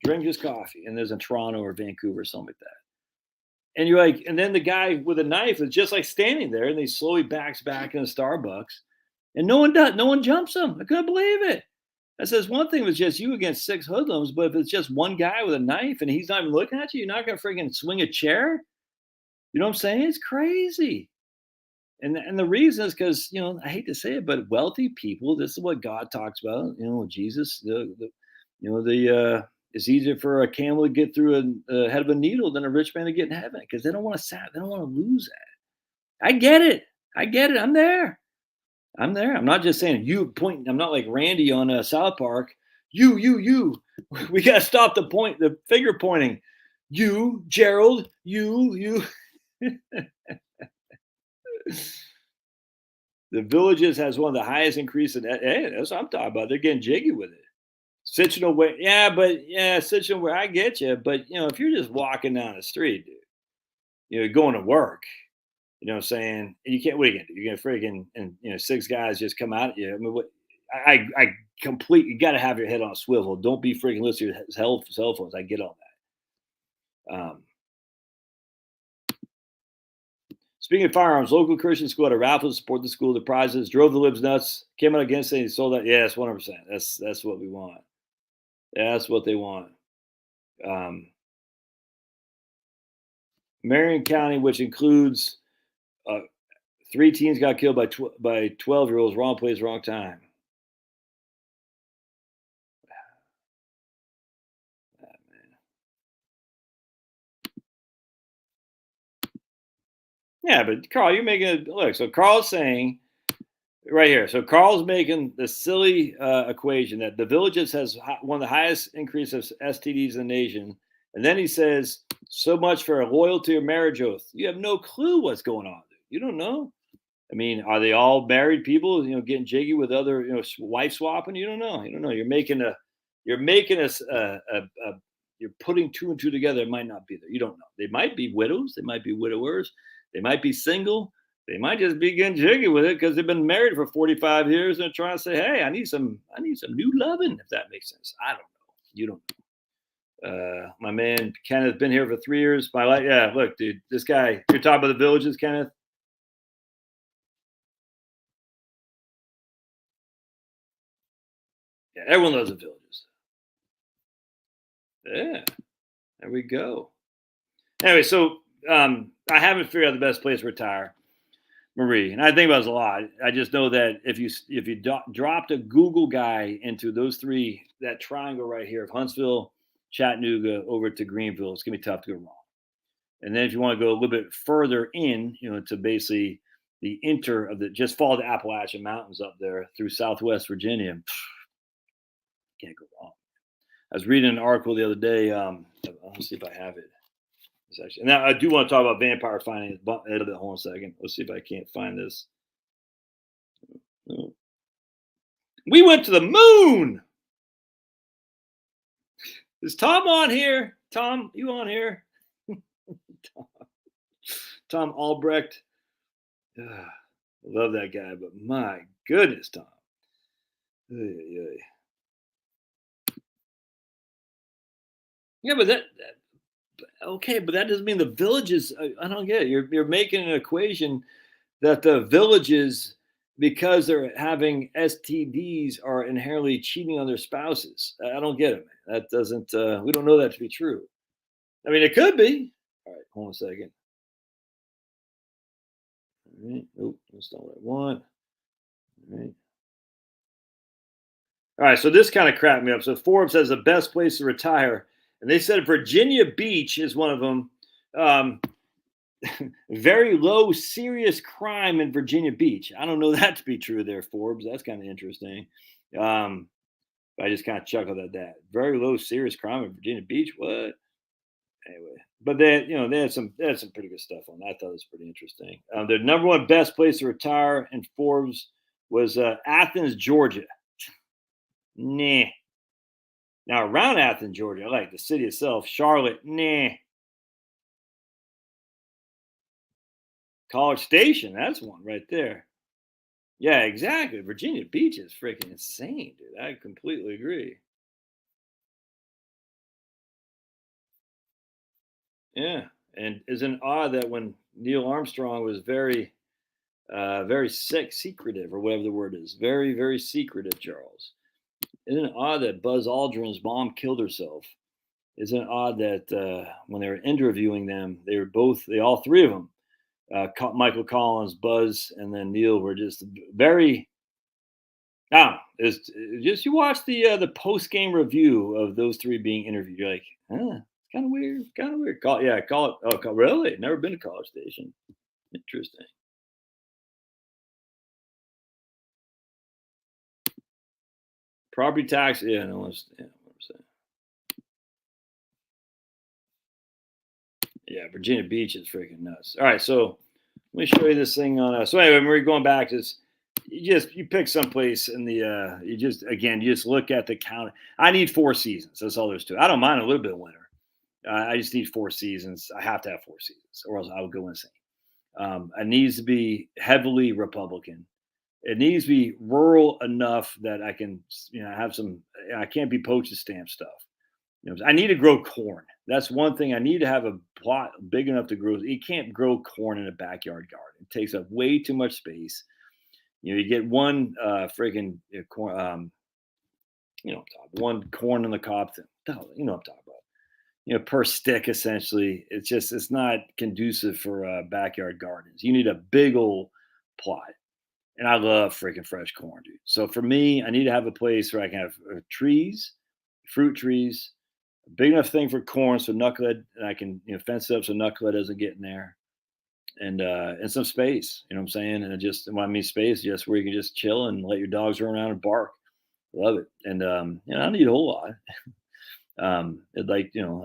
drinking his coffee. And there's in Toronto or Vancouver or something like that. And you're like, and then the guy with a knife is just like standing there, and he slowly backs back in the Starbucks, and no one jumps him. I couldn't believe it. I says one thing was just you against six hoodlums, but if it's just one guy with a knife and he's not even looking at you, you're not gonna freaking swing a chair. You know what I'm saying? It's crazy. And the reason is because I hate to say it, but wealthy people. This is what God talks about. Jesus. The it's easier for a camel to get through a head of a needle than a rich man to get in heaven because they don't want to They don't want to lose that. I get it. I get it. I'm there. I'm there. I'm not just saying you point. I'm not like Randy on South Park. You. We got to stop the finger pointing. You, Gerald. You. The Villages has one of the highest increase in. Hey, that's what I'm talking about. They're getting jiggy with it. Situational way, situational where I get you, but if you're just walking down the street, dude, going to work, what I'm saying, and you can't. What are you gonna do? You're gonna freaking and six guys just come out at you. I mean, what? I completely got to have your head on a swivel. Don't be freaking listening to your cell phones. I get all that. Speaking of firearms, local Christian school had a raffle to support the school. The prizes drove the libs nuts. Came out against it. And sold out. Yes, 100%. That's what we want. That's what they want. Marion County, which includes 3 teens, got killed by 12-year-olds. Wrong place, wrong time. Yeah, but Carl, you're making it look. So Carl's saying right here. So Carl's making the silly equation that the Villages has one of the highest increases of STDs in the nation, and then he says so much for a loyalty or marriage oath. You have no clue what's going on. You don't know. I mean, are they all married people? Getting jiggy with other, wife swapping. You don't know. You don't know. You're making you're putting two and two together. It might not be there. You don't know. They might be widows. They might be widowers. They might be single. They might just be getting jiggy with it because they've been married for 45 years and they're trying to say, "Hey, I need some new loving." If that makes sense. I don't know. You don't know. My man Kenneth been here for 3 years. My life. Yeah, look, dude, this guy. You're talking about the Villages, Kenneth. Yeah, everyone loves the Villages. Yeah, there we go. Anyway, so I haven't figured out the best place to retire, Marie, and I think about this a lot. I just know that if you dropped a Google guy into those three, that triangle right here of Huntsville, Chattanooga, over to Greenville, it's gonna be tough to go wrong. And then if you want to go a little bit further in, to basically the just follow the Appalachian Mountains up there through Southwest Virginia, can't go wrong. I was reading an article the other day. Let's see if I have it. Now I do want to talk about vampire finance. Hold on a second. Let's see if I can't find this. We went to the moon. Is Tom on here? Tom, you on here? Tom Albrecht. I love that guy, but my goodness, Tom. Yeah, but okay, but that doesn't mean the Villages. I don't get it. You're making an equation that the Villages, because they're having STDs, are inherently cheating on their spouses. I don't get it, man. That doesn't. We don't know that to be true. I mean, it could be. All right, hold on a second. All right. Oh, that's not what I want. All right. All right, so this kind of cracked me up. So Forbes says the best place to retire, and they said Virginia Beach is one of them. Very low serious crime in Virginia Beach. I don't know that to be true there, Forbes. That's kind of interesting. I just kind of chuckled at that. Very low serious crime in Virginia Beach. What? Anyway, but they had some pretty good stuff on that. I thought it was pretty interesting. The number one best place to retire in Forbes was Athens, Georgia. Nah. Now around Athens, Georgia, I like the city itself. Charlotte, nah. College Station, that's one right there. Yeah, exactly. Virginia Beach is freaking insane, dude. I completely agree. Yeah, And isn't it odd that when Neil Armstrong was very secretive, or whatever the word is, very, very secretive, Charles. Isn't it odd that Buzz Aldrin's mom killed herself? Isn't it odd that when they were interviewing them, they all three of them, Michael Collins, Buzz, and then Neil, were just very. It's just you watch the post game review of those three being interviewed. You're like, it's kind of weird, kind of weird. Call it. Oh, really? Never been to College Station. Interesting. Property tax, yeah, no, what I'm saying. Yeah, Virginia Beach is freaking nuts. All right, so let me show you this thing on. So anyway, when we're going back, you pick someplace in the you just look at the count. I need 4 seasons. That's all there's to it. I don't mind a little bit of winter. I just need 4 seasons. I have to have 4 seasons, or else I would go insane. It needs to be heavily Republican. It needs to be rural enough that I can, have some. I can't be postage stamp stuff. I need to grow corn. That's one thing. I need to have a plot big enough to grow. You can't grow corn in a backyard garden. It takes up way too much space. You get one friggin' corn, one corn on the cob thing. You know what I'm talking about. Per stick, essentially. It's not conducive for backyard gardens. You need a big old plot. And I love freaking fresh corn, dude. So for me, I need to have a place where I can have trees, fruit trees, a big enough thing for corn so knucklehead, and I can fence it up so knucklehead doesn't get in there, and some space. You know what I'm saying? And when I mean space, just where you can just chill and let your dogs run around and bark. Love it. And I don't need a whole lot. I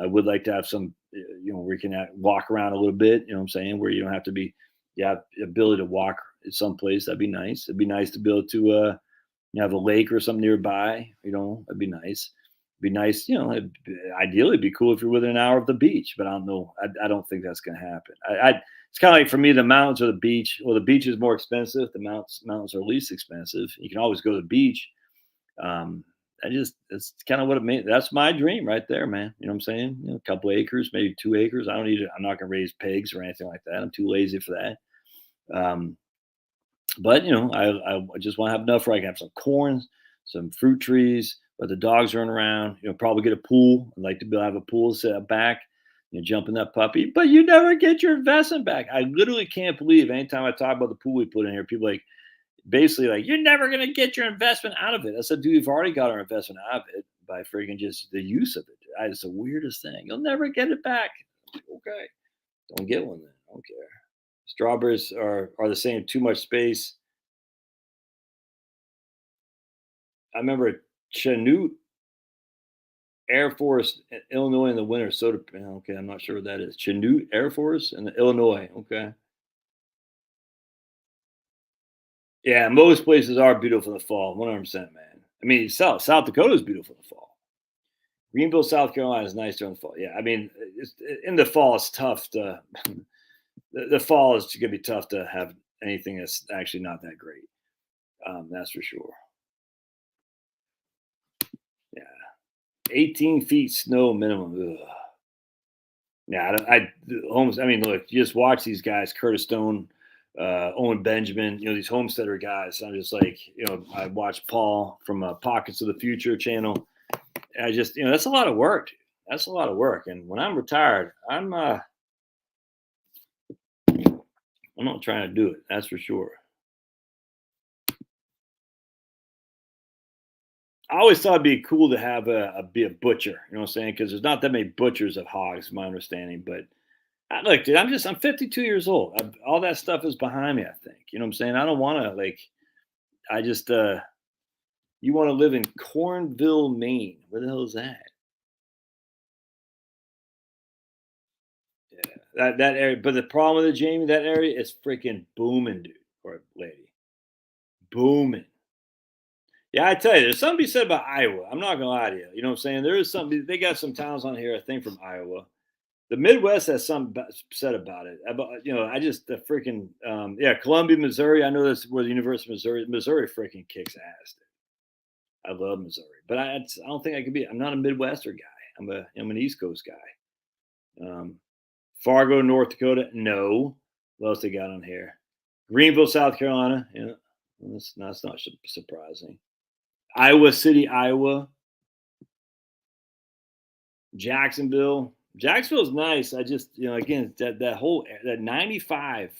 would like to have some, where you can walk around a little bit. You know what I'm saying? Where you don't have to be, you have the ability to walk someplace. That'd be nice. It'd be nice to be able to have a lake or something nearby. That'd be nice. It'd be nice. Ideally, it'd be cool if you're within an hour of the beach. But I don't know. I don't think that's going to happen. It's kind of like for me, the mountains or the beach. Well, the beach is more expensive. The mountains are least expensive. You can always go to the beach. It's kind of what it means. That's my dream right there, man. You know what I'm saying? A couple acres, maybe 2 acres. I don't need it. I'm not going to raise pigs or anything like that. I'm too lazy for that. But I just want to have enough where I can have some corn, some fruit trees, let the dogs run around. Probably get a pool. I'd like to be able to have a pool set up back. Jump in that puppy. But you never get your investment back. I literally can't believe anytime I talk about the pool we put in here, people basically you're never going to get your investment out of it. I said, dude, we've already got our investment out of it by freaking just the use of it. It's the weirdest thing. You'll never get it back. Okay. Don't get one then. I don't care. Strawberries are the same. Too much space. I remember Chanute Air Force in Illinois in the winter. Okay, I'm not sure what that is. Chanute Air Force in Illinois. Okay. Yeah, most places are beautiful in the fall. 100%, man. I mean, South Dakota is beautiful in the fall. Greenville, South Carolina is nice during the fall. Yeah, I mean, in the fall, it's tough to. The fall is going to be tough to have anything that's actually not that great. That's for sure. Yeah, 18 feet snow minimum. Ugh. Yeah, homes. I mean, look, you just watch these guys: Curtis Stone, Owen Benjamin. These homesteader guys. I'm just like, I watch Paul from Pockets of the Future channel. I just, that's a lot of work. That's a lot of work. And when I'm retired, I'm not trying to do it. That's for sure. I always thought it'd be cool to have be a butcher. You know what I'm saying? Because there's not that many butchers of hogs, my understanding. But look, dude, I'm 52 years old. All that stuff is behind me. I think. You know what I'm saying? I don't want to I just. You want to live in Cornville, Maine? Where the hell is that? Yeah, that area. But the problem with it, Jamie, that area is freaking booming, dude or lady, booming. Yeah, I tell you, there's something to be said about Iowa. I'm not gonna lie to you. You know what I'm saying? There is something. They got some towns on here, I think, from Iowa. The Midwest has something said about it. I just the freaking Columbia, Missouri. I know that's where the University of Missouri. Missouri freaking kicks ass. Dude. I love Missouri, but I don't think I could be. I'm not a Midwestern guy. I'm an East Coast guy. Fargo, North Dakota. No. What else they got on here? Greenville, South Carolina. Yeah, that's not surprising. Iowa City, Iowa. Jacksonville. Jacksonville's nice. I just, again, that whole that 95.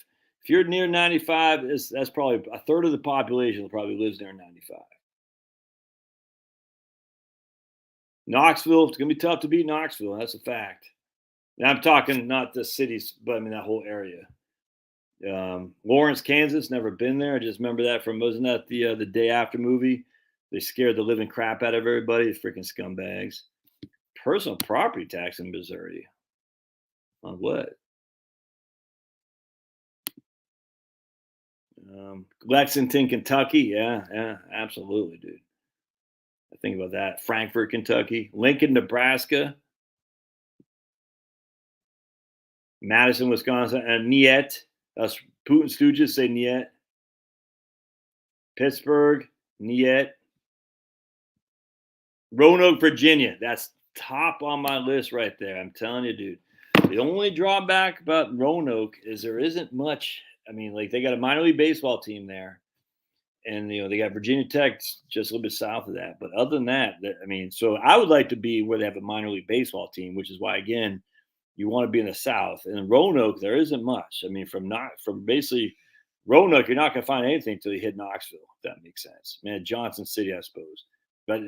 If you're near 95, that's probably a third of the population probably lives near 95. Knoxville, it's gonna be tough to beat Knoxville. That's a fact. And I'm talking not the cities, but I mean that whole area. Lawrence, Kansas, never been there. I just remember that from wasn't that the day after movie? They scared the living crap out of everybody, freaking scumbags. Personal property tax in Missouri. On what? Lexington, Kentucky. Yeah, absolutely, dude. I think about that. Frankfort, Kentucky. Lincoln, Nebraska. Madison, Wisconsin. And Niet. Us Putin stooges say Niet. Pittsburgh, Niet. Roanoke, Virginia. That's top on my list right there. I'm telling you, dude. The only drawback about Roanoke is there isn't much. I mean, like they got a minor league baseball team there, and they got Virginia Tech just a little bit south of that. But other than that, I mean, so I would like to be where they have a minor league baseball team, which is why again, you want to be in the South. And in Roanoke, there isn't much. I mean, from basically Roanoke, you're not going to find anything until you hit Knoxville. If that makes sense. Man, Johnson City, I suppose, but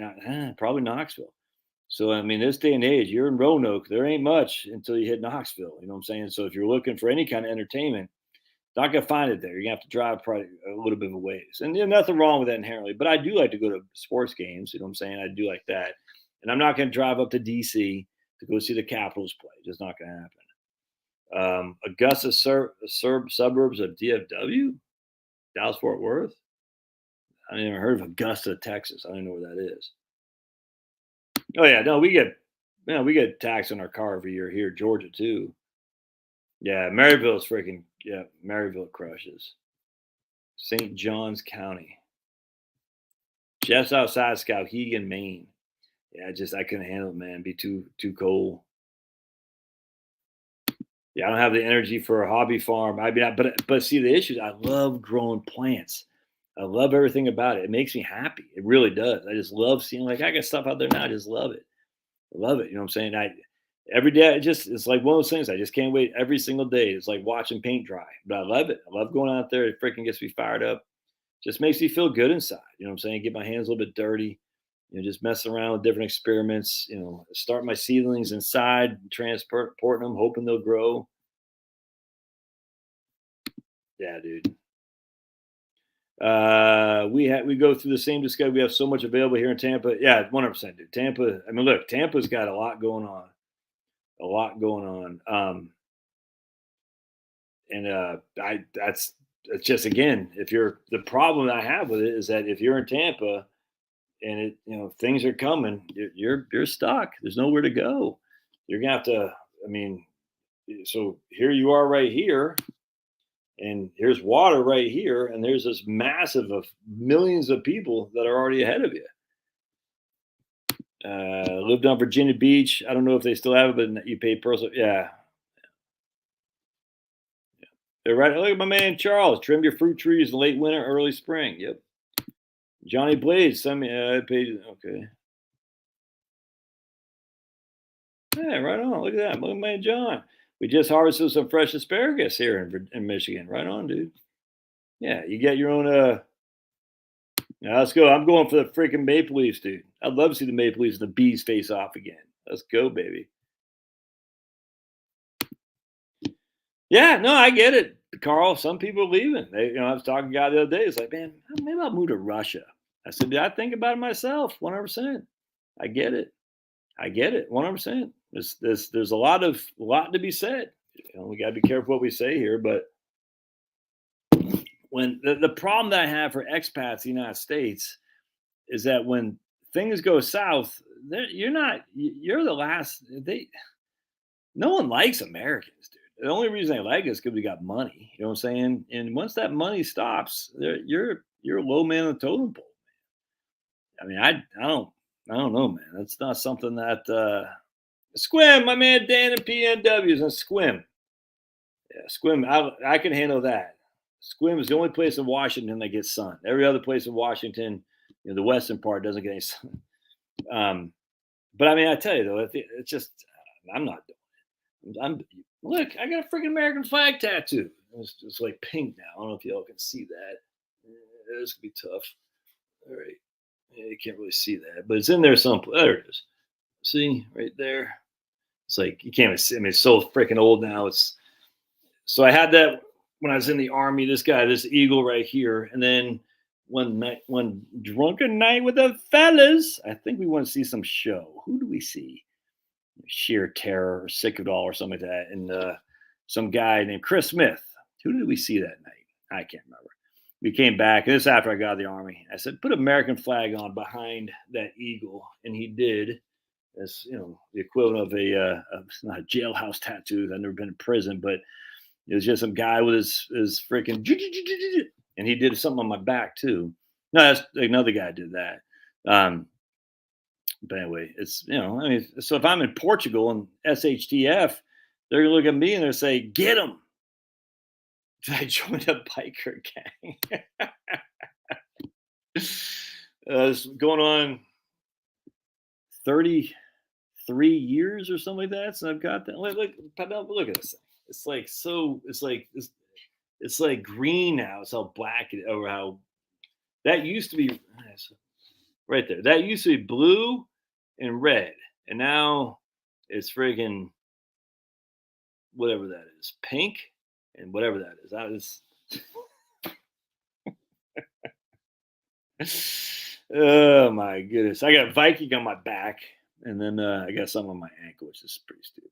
probably Knoxville. So, I mean, this day and age, you're in Roanoke, there ain't much until you hit Knoxville. You know what I'm saying? So, if you're looking for any kind of entertainment, not going to find it there. You're going to have to drive probably a little bit of a ways. And nothing wrong with that inherently. But I do like to go to sports games. You know what I'm saying? I do like that. And I'm not going to drive up to D.C. to go see the Capitals play. Just not going to happen. Augusta suburbs of DFW, Dallas Fort Worth. I never heard of Augusta, Texas. I don't know where that is. Oh yeah, no, we get taxed on our car every year here, Georgia too. Yeah, Maryville's freaking Maryville crushes. St. Johns County, just outside Skowhegan, Maine. Yeah, I couldn't handle it, man. Be too cold. Yeah, I don't have the energy for a hobby farm. I mean, but see the issue. I love growing plants. I love everything about it. It makes me happy. It really does. I just love seeing like I got stuff out there now. I just love it. I love it. You know what I'm saying? Every day it's like one of those things. I just can't wait every single day. It's like watching paint dry. But I love it. I love going out there. It freaking gets me fired up. Just makes me feel good inside. You know what I'm saying? Get my hands a little bit dirty. Just messing around with different experiments. Start my seedlings inside, transporting them, hoping they'll grow. Yeah, dude. We go through the same discussion. We have so much available here in Tampa. Yeah, 100%, dude. Tampa. I mean, look, Tampa's got a lot going on. A lot going on. That's just again, if you're the problem I have with it is that if you're in Tampa and things are coming, you're stuck. There's nowhere to go. You're gonna have to. I mean, so here you are right here. And here's water right here, and there's this massive of millions of people that are already ahead of you. Lived on Virginia Beach. I don't know if they still have it, but you pay personal. Yeah. They're right. Look at my man Charles. Trim your fruit trees in late winter, early spring. Yep. Johnny Blades. Send me. I paid. Okay. Yeah, right on. Look at that. Look at my man John. We just harvested some fresh asparagus here in Michigan. Right on, dude. Yeah, you get your own. Now let's go. I'm going for the freaking Maple Leafs, dude. I'd love to see the Maple Leafs and the Bees face off again. Let's go, baby. Yeah, no, I get it, Carl. Some people are leaving. I was talking to a guy the other day. It's like, man, maybe I'll move to Russia. I said, I think about it myself, 100%. I get it. 100%. There's a lot to be said. We got to be careful what we say here, but when the problem that I have for expats in the United States is that when things go south, you're the last. No one likes Americans, dude. The only reason they like us is because we got money. You know what I'm saying? And once that money stops, you're a low man on the totem pole. I mean, I don't know, man. That's not something that Squim, my man Dan and PNWs and Squim. Yeah, Squim, I can handle that. Squim is the only place in Washington that gets sun. Every other place in Washington, the western part doesn't get any sun. But I mean, I tell you though, it's just I'm not. I'm look. I got a freaking American flag tattoo. It's like pink now. I don't know if y'all can see that. This could be tough. All right, yeah, you can't really see that, but it's in there someplace. There it is. See right there. It's like you can't even see. I mean, it's so freaking old now. It's so I had that when I was in the army. This guy, this eagle right here, and then one drunken night with the fellas. I think we want to see some show. Who do we see? Sheer Terror or Sick of It All or something like that, and some guy named Chris Smith. Who did we see that night? I can't remember. We came back. This after I got out of the army. I said, put American flag on behind that eagle, and he did. It's the equivalent of not a jailhouse tattoo. I've never been in prison, but it was just some guy with his freaking and he did something on my back too. No, that's another guy did that. But anyway, it's I mean, so if I'm in Portugal and SHTF, they're gonna look at me and they're say, "Get him." I joined a biker gang. It's going on 33 years or something like that. So I've got that. Look at this thing. It's like so. It's like green now. It's how black it or how that used to be. Right there. That used to be blue and red, and now it's friggin' whatever that is, pink and whatever that is. Oh my goodness! I got a Viking on my back, and then I got some on my ankle, which is pretty stupid.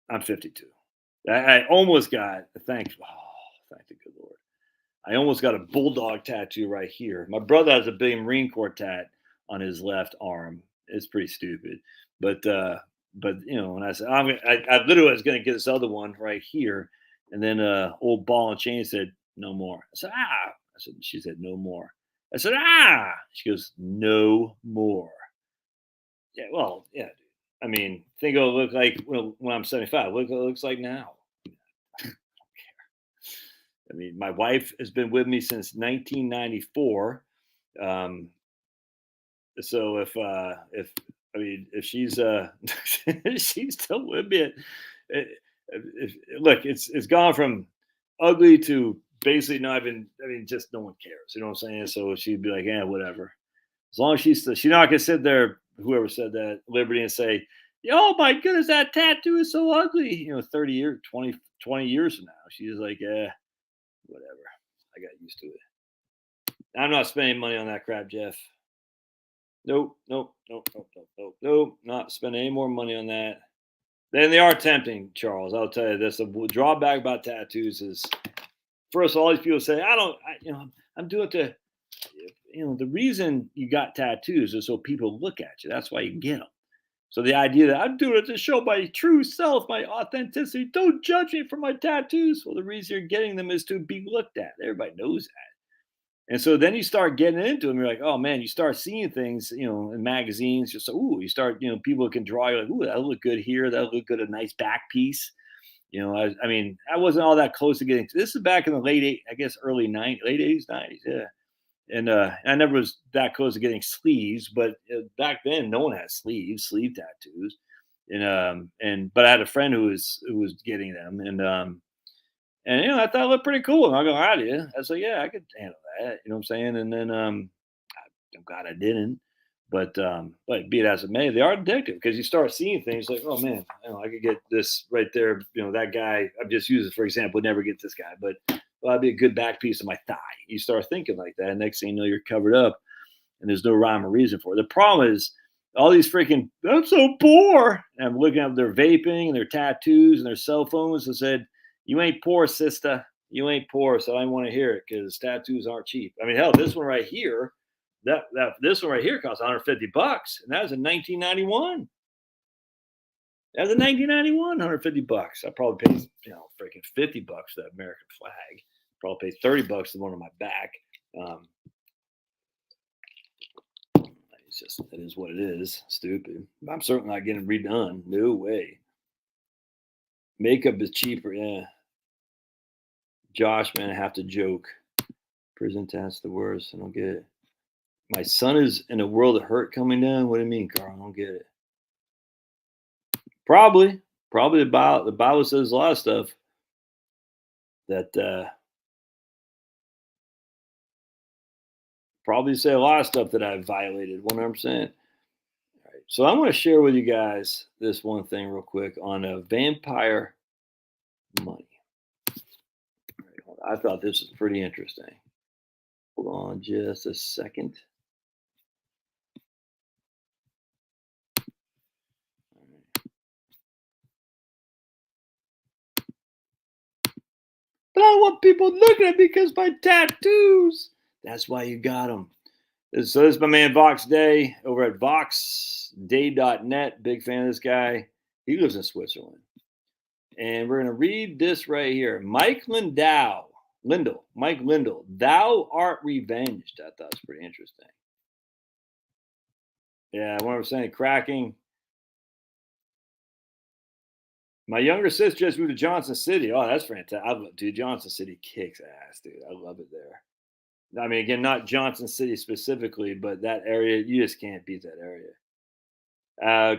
I'm 52. I almost got thank the good Lord. I almost got a bulldog tattoo right here. My brother has a big Marine Corps tat on his left arm. It's pretty stupid, but when I said I literally was going to get this other one right here, and then old ball and chain said no more. I said she said no more. I said She goes no more. Yeah, well, yeah. Dude. I mean, think it'll look like when I'm 75. Look what it looks like now. I mean, my wife has been with me since 1994. So if she's she's still with me, look, it's gone from ugly to basically not even. I mean, just no one cares. You know what I'm saying? So she'd be like, yeah, whatever. As long as she's not gonna sit there. Whoever said that, Liberty, and say, oh my goodness, that tattoo is so ugly. 30 years, 20 years from now, she's like, yeah. Whatever. I got used to it. I'm not spending money on that crap, Jeff. Nope. Not spending any more money on that. Then they are tempting, Charles. I'll tell you this. The drawback about tattoos is, first, all these people say, I'm doing it to, the reason you got tattoos is so people look at you. That's why you get them. So the idea that I'm doing it to show my true self, my authenticity, don't judge me for my tattoos. Well, the reason you're getting them is to be looked at. Everybody knows that. And so then you start getting into them. You're like, oh man, you start seeing things, in magazines. Just you start, people can draw. You're like, ooh, that'll look good here. That'll look good. A nice back piece. I mean, I wasn't all that close to getting. This is back in the early '90s, late '80s, '90s, yeah. And I never was that close to getting sleeves, but back then no one had sleeve tattoos, but I had a friend who was getting them, and I thought it looked pretty cool. And I'll go out to you. I was like, yeah, I could handle that. You know what I'm saying? And then I'm glad I didn't. But be it as it may, they are addictive because you start seeing things like, oh man, I could get this right there. That guy. I'm just using for example. Would never get this guy, but that'd be a good back piece of my thigh. You start thinking like that. And next thing you know, you're covered up, and there's no rhyme or reason for it. The problem is all these freaking. I'm so poor. And I'm looking at their vaping and their tattoos and their cell phones and said, "You ain't poor, sister. You ain't poor." So I didn't want to hear it because tattoos aren't cheap. I mean, hell, this one right here. This one right here costs $150, and that was in 1991. That was in 1991, $150. I probably paid freaking $50 for that American flag. Probably paid $30 for the one on my back. It's just it is what it is. Stupid. I'm certainly not getting redone. No way. Makeup is cheaper. Yeah. Josh, man, I have to joke. Prison test the worst. I don't get it. My son is in a world of hurt coming down. What do you mean, Carl? I don't get it. Probably the Bible says a lot of stuff that probably say a lot of stuff that I've violated 100%. All right. So I want to share with you guys this one thing real quick on vampire money. All right, I thought this was pretty interesting. Hold on just a second. But I don't want people looking at me because my tattoos. That's why you got them. So this is my man Vox Day over at voxday.net. Big fan of this guy. He lives in Switzerland. And we're going to read this right here. Mike Lindell, thou art revenged. I thought it was pretty interesting. Yeah, 100% cracking. My younger sister just moved to Johnson City. Oh, that's fantastic. Dude, Johnson City kicks ass, dude. I love it there. I mean, again, not Johnson City specifically, but that area, you just can't beat that area.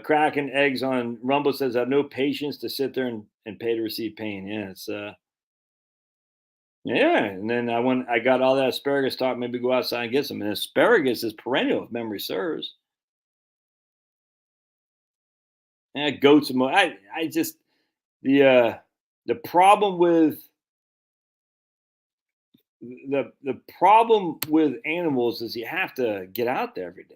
Cracking eggs on Rumble says, I have no patience to sit there and pay to receive pain. Yeah, it's yeah. And then I got all that asparagus talk, maybe go outside and get some. And asparagus is perennial if memory serves. Yeah, goats and I just the problem with the problem with animals is you have to get out there every day.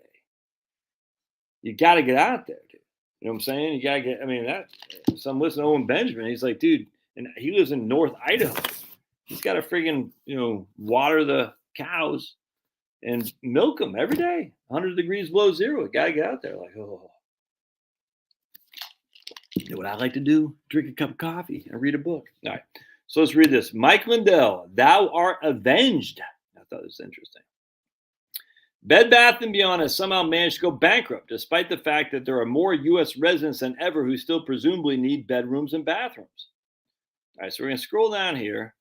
You got to get out there, dude. You know what I'm saying? You got to get. I mean, that. So I'm listening to Owen Benjamin. He's like, dude, and he lives in North Idaho. He's got to friggin' water the cows and milk them every day. 100 degrees below zero. You got to get out there. Like, oh. You know what I like to do? Drink a cup of coffee and read a book. All right. So let's read this. Mike Lindell, thou art avenged. I thought this was interesting. Bed Bath & Beyond has somehow managed to go bankrupt, despite the fact that there are more U.S. residents than ever who still presumably need bedrooms and bathrooms. All right, so we're going to scroll down here,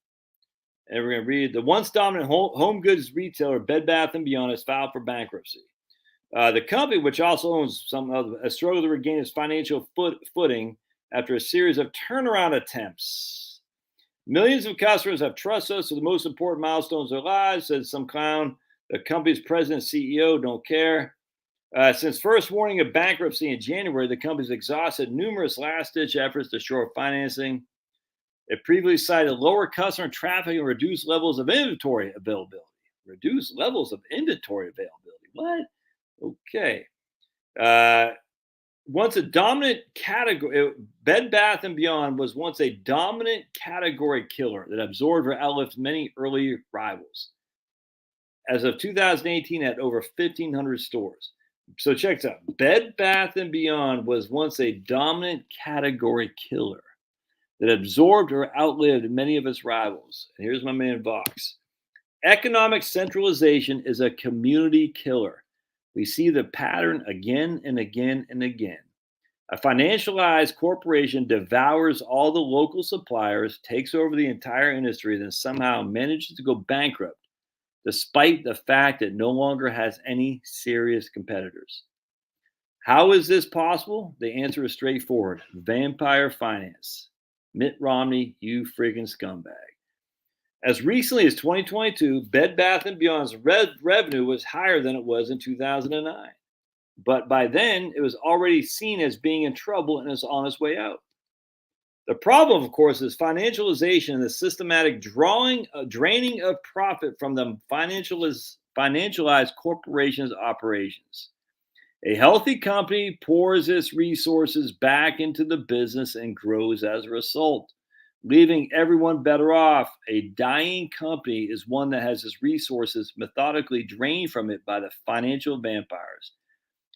and we're going to read the once dominant home goods retailer Bed Bath & Beyond has filed for bankruptcy. The company, which also owns some of a struggle to regain its financial footing after a series of turnaround attempts. Millions of customers have trusted us with the most important milestones of their lives, said some clown. The company's president and CEO don't care. Since first warning of bankruptcy in January, the company's exhausted numerous last-ditch efforts to shore financing. It previously cited lower customer traffic and reduced levels of inventory availability. Reduced levels of inventory availability. What? Okay. Once a dominant category, Bed Bath & Beyond was once a dominant category killer that absorbed or outlived many early rivals. As of 2018, at over 1,500 stores. So check this out. Bed Bath & Beyond was once a dominant category killer that absorbed or outlived many of its rivals. And here's my man Vox. Economic centralization is a community killer. We see the pattern again and again and again. A financialized corporation devours all the local suppliers, takes over the entire industry, then somehow manages to go bankrupt, despite the fact it no longer has any serious competitors. How is this possible? The answer is straightforward. Vampire finance. Mitt Romney, you friggin' scumbag. As recently as 2022, Bed Bath & Beyond's revenue was higher than it was in 2009. But by then, it was already seen as being in trouble and is on its way out. The problem, of course, is financialization and the systematic draining of profit from the financialized corporations' operations. A healthy company pours its resources back into the business and grows as a result, leaving everyone better off. A dying company is one that has its resources methodically drained from it by the financial vampires,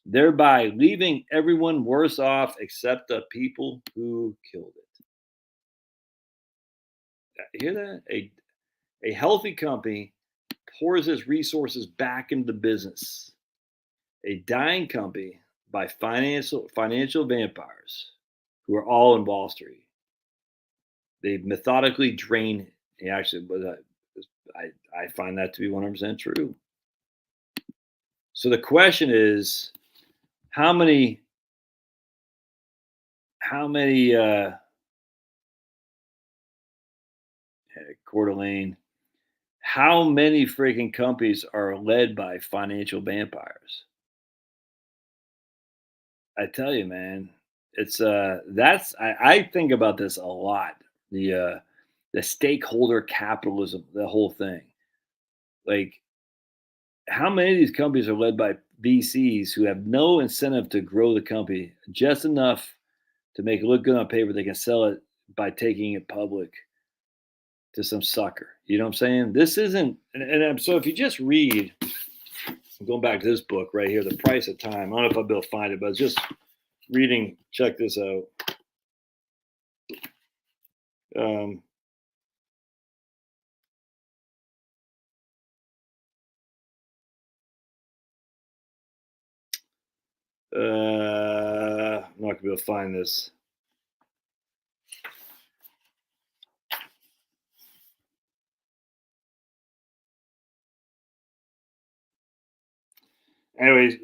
thereby leaving everyone worse off except the people who killed it. Hear that? A healthy company pours its resources back into the business. A dying company by financial vampires who are all in Wall Street. They methodically drain. Actually, but I find that to be 100% true. So the question is, how many how many Coeur d'Alene, how many freaking companies are led by financial vampires? I tell you, man, it's that's I think about this a lot. The stakeholder capitalism, the whole thing. Like, how many of these companies are led by VCs who have no incentive to grow the company, just enough to make it look good on paper? They can sell it by taking it public to some sucker. You know what I'm saying? This isn't, so if you just read, I'm going back to this book right here, The Price of Time. I don't know if I'll be able to find it, but it's just reading. Check this out. Um, I'm not gonna be able to find this. Anyways,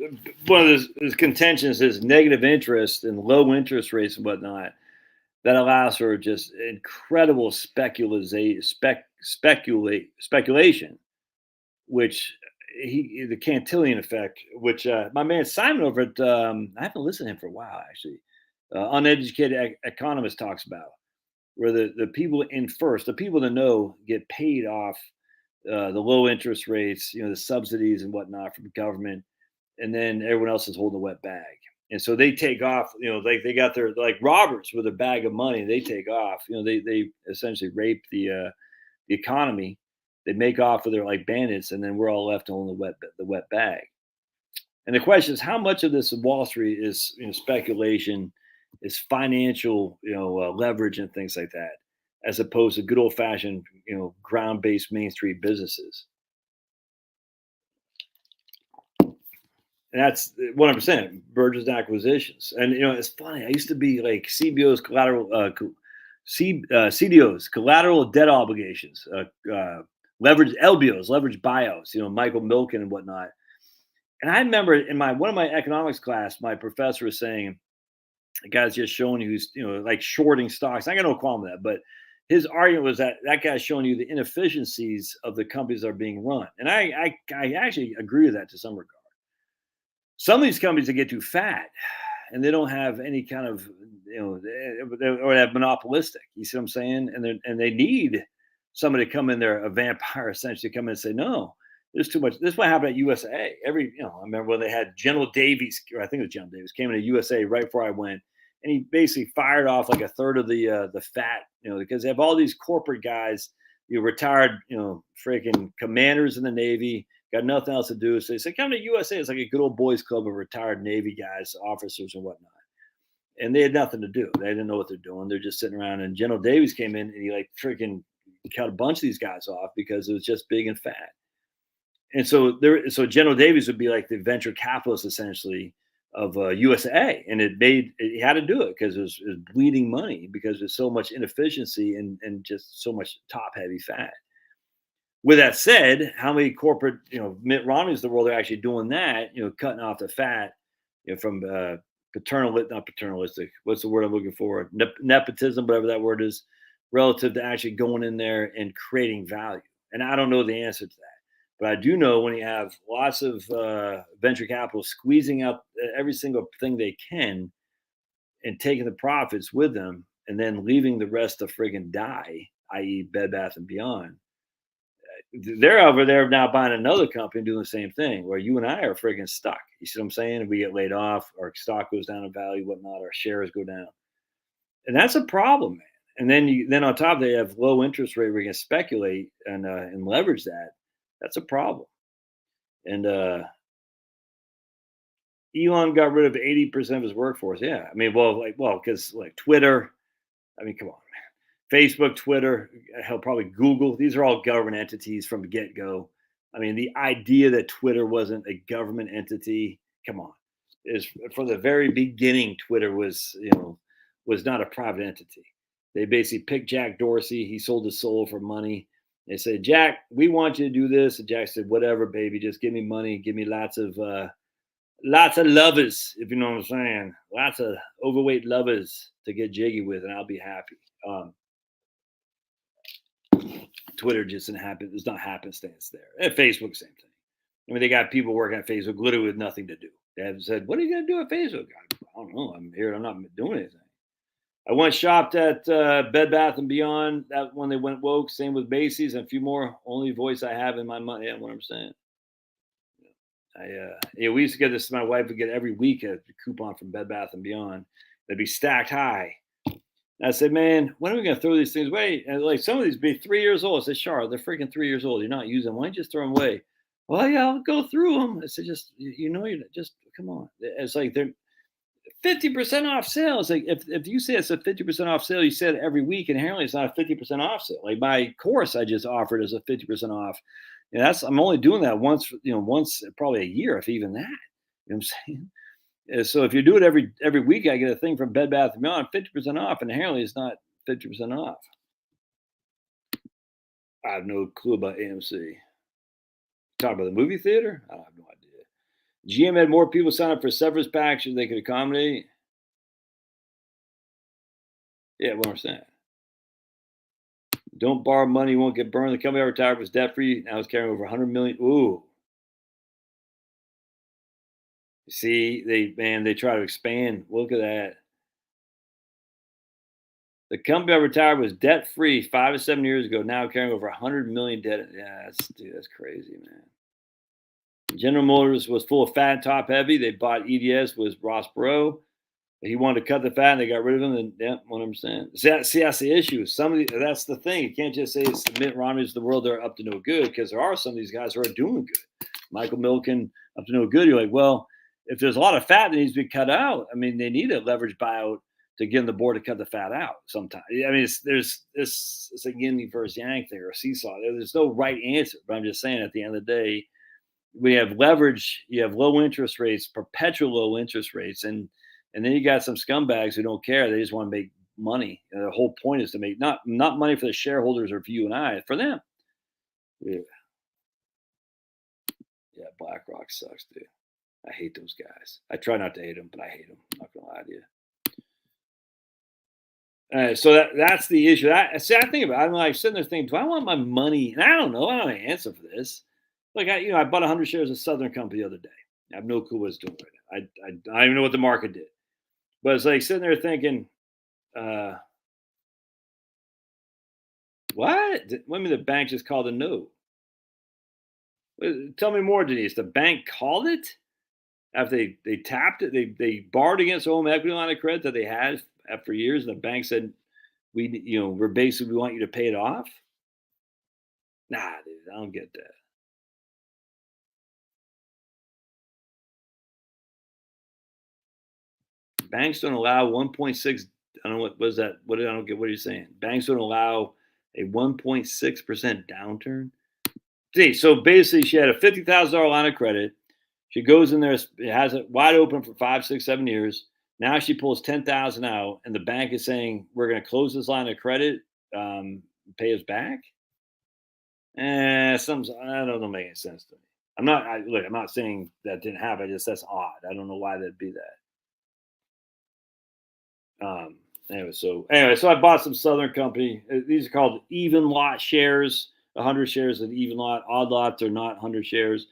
one of his contentions is negative interest and low interest rates and whatnot that allows for just incredible speculation, which the Cantillon effect, which my man Simon over at I haven't listened to him for a while actually. Uneducated economist talks about where the people in first, the people that know get paid off the low interest rates, the subsidies and whatnot from the government, and then everyone else is holding the wet bag. And so they take off, like they got their like robbers with a bag of money. They take off, they essentially rape the economy. They make off with their like bandits, and then we're all left holding the wet bag. And the question is, how much of this Wall Street is speculation, is financial leverage and things like that, as opposed to good old fashioned ground based Main Street businesses. And that's 100% mergers and acquisitions. And it's funny. I used to be like CBO's collateral, CDOs, collateral debt obligations, leverage LBOs, leverage buyouts. Michael Milken and whatnot. And I remember in one of my economics class, my professor was saying, the guy's just showing you who's like shorting stocks. I got no qualm with that, but his argument was that guy's showing you the inefficiencies of the companies that are being run. And I actually agree with that to some regard. Some of these companies that get too fat and they don't have any kind of, or they have monopolistic. You see what I'm saying? And they need somebody to come in there, a vampire essentially, come in and say, no, there's too much. This is what happened at USA. I remember when they had General Davies, or I think it was General Davies, came into USA right before I went, and he basically fired off like a third of the fat, because they have all these corporate guys, retired, freaking commanders in the Navy, got nothing else to do. So they said, come to USA. It's like a good old boys club of retired Navy guys, officers and whatnot. And they had nothing to do. They didn't know what they're doing. They're just sitting around. And General Davies came in and he like freaking cut a bunch of these guys off because it was just big and fat. And so General Davies would be like the venture capitalist essentially of USA. And he had to do it because it was bleeding money because there's so much inefficiency and just so much top heavy fat. With that said, how many corporate, Mitt Romney's of the world are actually doing that, cutting off the fat, from not paternalistic. What's the word I'm looking for? Nepotism, whatever that word is, relative to actually going in there and creating value. And I don't know the answer to that. But I do know when you have lots of venture capital squeezing out every single thing they can and taking the profits with them and then leaving the rest to friggin' die, i.e. Bed Bath & Beyond, they're over there now buying another company doing the same thing where you and I are friggin' stuck. You see what I'm saying? We get laid off, our stock goes down in value, whatnot, our shares go down. And that's a problem, man. And then on top they have low interest rate where you can speculate and leverage that. That's a problem. And Elon got rid of 80% of his workforce. Yeah. I mean, because like Twitter, I mean, come on, man. Facebook, Twitter, hell, probably Google. These are all government entities from the get-go. I mean, the idea that Twitter wasn't a government entity, come on, is from the very beginning. Twitter was not a private entity. They basically picked Jack Dorsey. He sold his soul for money. They said, Jack, we want you to do this. And Jack said, whatever, baby, just give me money, give me lots of lovers, if you know what I'm saying. Lots of overweight lovers to get jiggy with, and I'll be happy. Twitter just didn't happen. There's not happenstance there. And Facebook, same thing. I mean, they got people working at Facebook literally with nothing to do. They have said, what are you going to do at Facebook? I don't know. I'm here. I'm not doing anything. I went shopped at Bed Bath & Beyond. That when they went woke. Same with Macy's and a few more. Only voice I have in my money. Yeah, what I'm saying. We used to get this. My wife would get every week a coupon from Bed Bath & Beyond. They'd be stacked high. And I said, man, when are we going to throw these things away? And like some of these be 3 years old. I said, Charlotte, they're freaking 3 years old. You're not using them. Why don't you just throw them away? Well, yeah, I'll go through them. I said, you're just come on. It's like they're 50% off sale. It's like if you say it's a 50% off sale, you said it every week, and inherently it's not a 50% off sale. Like my course I just offered as a 50% off. And I'm only doing that once probably a year, if even that. You know what I'm saying? So if you do it every week, I get a thing from Bed Bath & Beyond, 50% off, and inherently it's not 50% off. I have no clue about AMC. Talk about the movie theater? I have no idea. GM had more people sign up for severance packages they could accommodate. Yeah, what I'm saying. Don't borrow money, you won't get burned. The company I retired was debt free. Now it's carrying over 100 million. Ooh. See, they try to expand. Look at that. The company I retired was debt free 5 to 7 years ago. Now carrying over 100 million debt. Yeah, that's crazy, man. General Motors was full of fat and top heavy. They bought EDS with Ross Perot. He wanted to cut the fat, and they got rid of him. And yeah, 100%. See, that's the issue. That's the thing. You can't just say it's the Mitt Romneys of the world. They're up to no good, because there are some of these guys who are doing good. Michael Milken up to no good. You're like, well, if there's a lot of fat that needs to be cut out, I mean, they need a leverage buyout to get on the board to cut the fat out. Sometimes, I mean, it's a yin versus yang thing or a seesaw. There's no right answer. But I'm just saying, at the end of the day, we have leverage. You have low interest rates, perpetual low interest rates, and then you got some scumbags who don't care. They just want to make money. And the whole point is to make not money for the shareholders or for you and I, for them. Yeah, BlackRock sucks, dude. I hate those guys. I try not to hate them, but I hate them. I'm not gonna lie to you. So that's the issue. I think about it. I'm like sitting there thinking, do I want my money? And I don't know. I don't have an answer for this. Like I bought 100 shares of Southern Company the other day. I have no clue what it's doing right now. I don't even know what the market did. But it's like sitting there thinking, what? When the bank just called a no. Tell me more, Denise. The bank called it after they tapped it. They borrowed against the home equity line of credit that they had for years, and the bank said, we want you to pay it off. Nah, dude, I don't get that. Banks don't allow 1.6. I don't know what was that. I don't get what you're saying. Banks don't allow a 1.6% downturn. See, so basically, she had a $50,000 line of credit. She goes in there, has it wide open for 5, 6, 7 years. Now she pulls $10,000 out, and the bank is saying, "We're going to close this line of credit, pay us back." Some I don't know, make any sense to me. I'm not saying that didn't happen. That's odd. I don't know why that'd be that. Anyway, so I bought some Southern Company. These are called even lot shares. 100 shares of even lot. Odd lots are not 100 shares.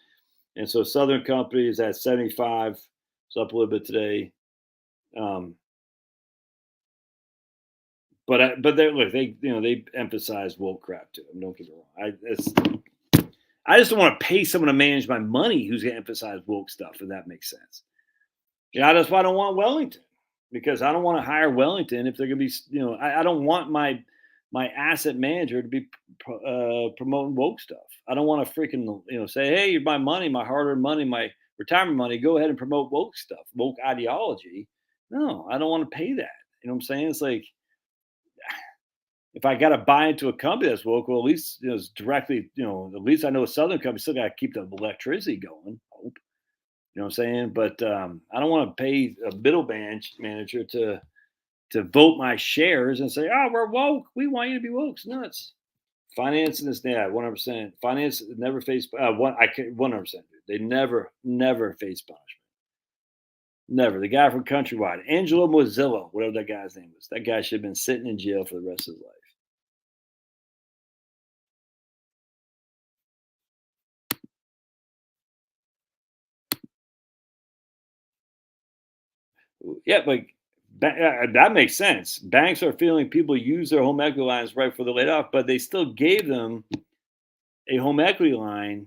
And so Southern Company is at 75. It's up a little bit today. But they emphasize woke crap too. Don't get me wrong. I just don't want to pay someone to manage my money who's going to emphasize woke stuff, if that makes sense. Yeah, that's why I don't want Wellington, because I don't want to hire Wellington if they're going to be, I don't want my asset manager to be promoting woke stuff. I don't want to freaking, say, hey, my money, my hard-earned money, my retirement money, go ahead and promote woke stuff, woke ideology. No, I don't want to pay that. You know what I'm saying? It's like, if I got to buy into a company that's woke, well, at least it's directly, at least I know a Southern Company still got to keep the electricity going. Hope, you know what I'm saying? But I don't want to pay a middle manager to to vote my shares and say, "Oh, we're woke. We want you to be woke." It's nuts. Financing is 100%. Finance never face one. I can 100%. They never face punishment. Never. The guy from Countrywide, Angelo Mozilla, whatever that guy's name was, that guy should have been sitting in jail for the rest of his life. Yeah, like that makes sense. Banks are feeling people use their home equity lines right before they're laid off, but they still gave them a home equity line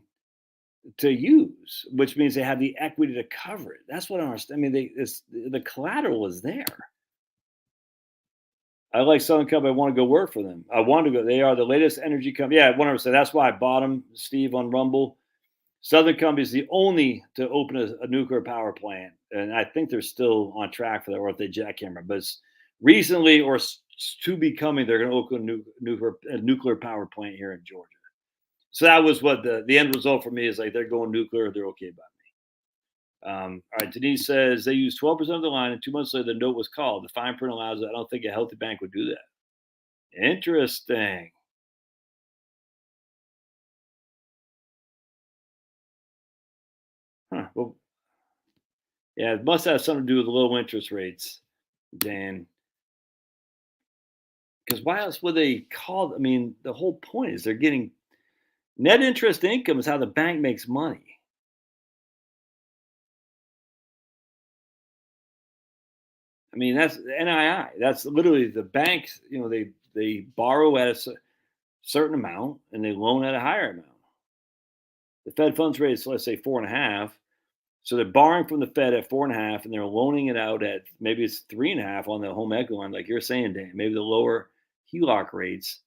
to use, which means they have the equity to cover it. That's what I understand. I mean, the collateral is there. I like Southern Company. I want to go work for them. I want to go. They are the latest energy company. Yeah, 100%. That's why I bought them, Steve, on Rumble. Southern Company is the only to open a nuclear power plant, and I think they're still on track for that, or if they, I can't remember. But it's recently or to be coming, they're going to open a nuclear power plant here in Georgia. So that was what the end result for me is like they're going nuclear. They're okay by me. All right, Denise says they used 12% of the line, and 2 months later the note was called. The fine print allows it. I don't think a healthy bank would do that. Interesting. Huh. Well, yeah, it must have something to do with the low interest rates, Dan. Because why else would they call? I mean, the whole point is they're getting net interest income is how the bank makes money. I mean, that's NII. That's literally the banks. You know, they borrow at a certain amount and they loan at a higher amount. The Fed funds rate is, let's say, 4.5. So they're borrowing from the Fed at 4.5, and they're loaning it out at maybe it's 3.5 on the home equity line, like you're saying, Dan. Maybe the lower HELOC rates,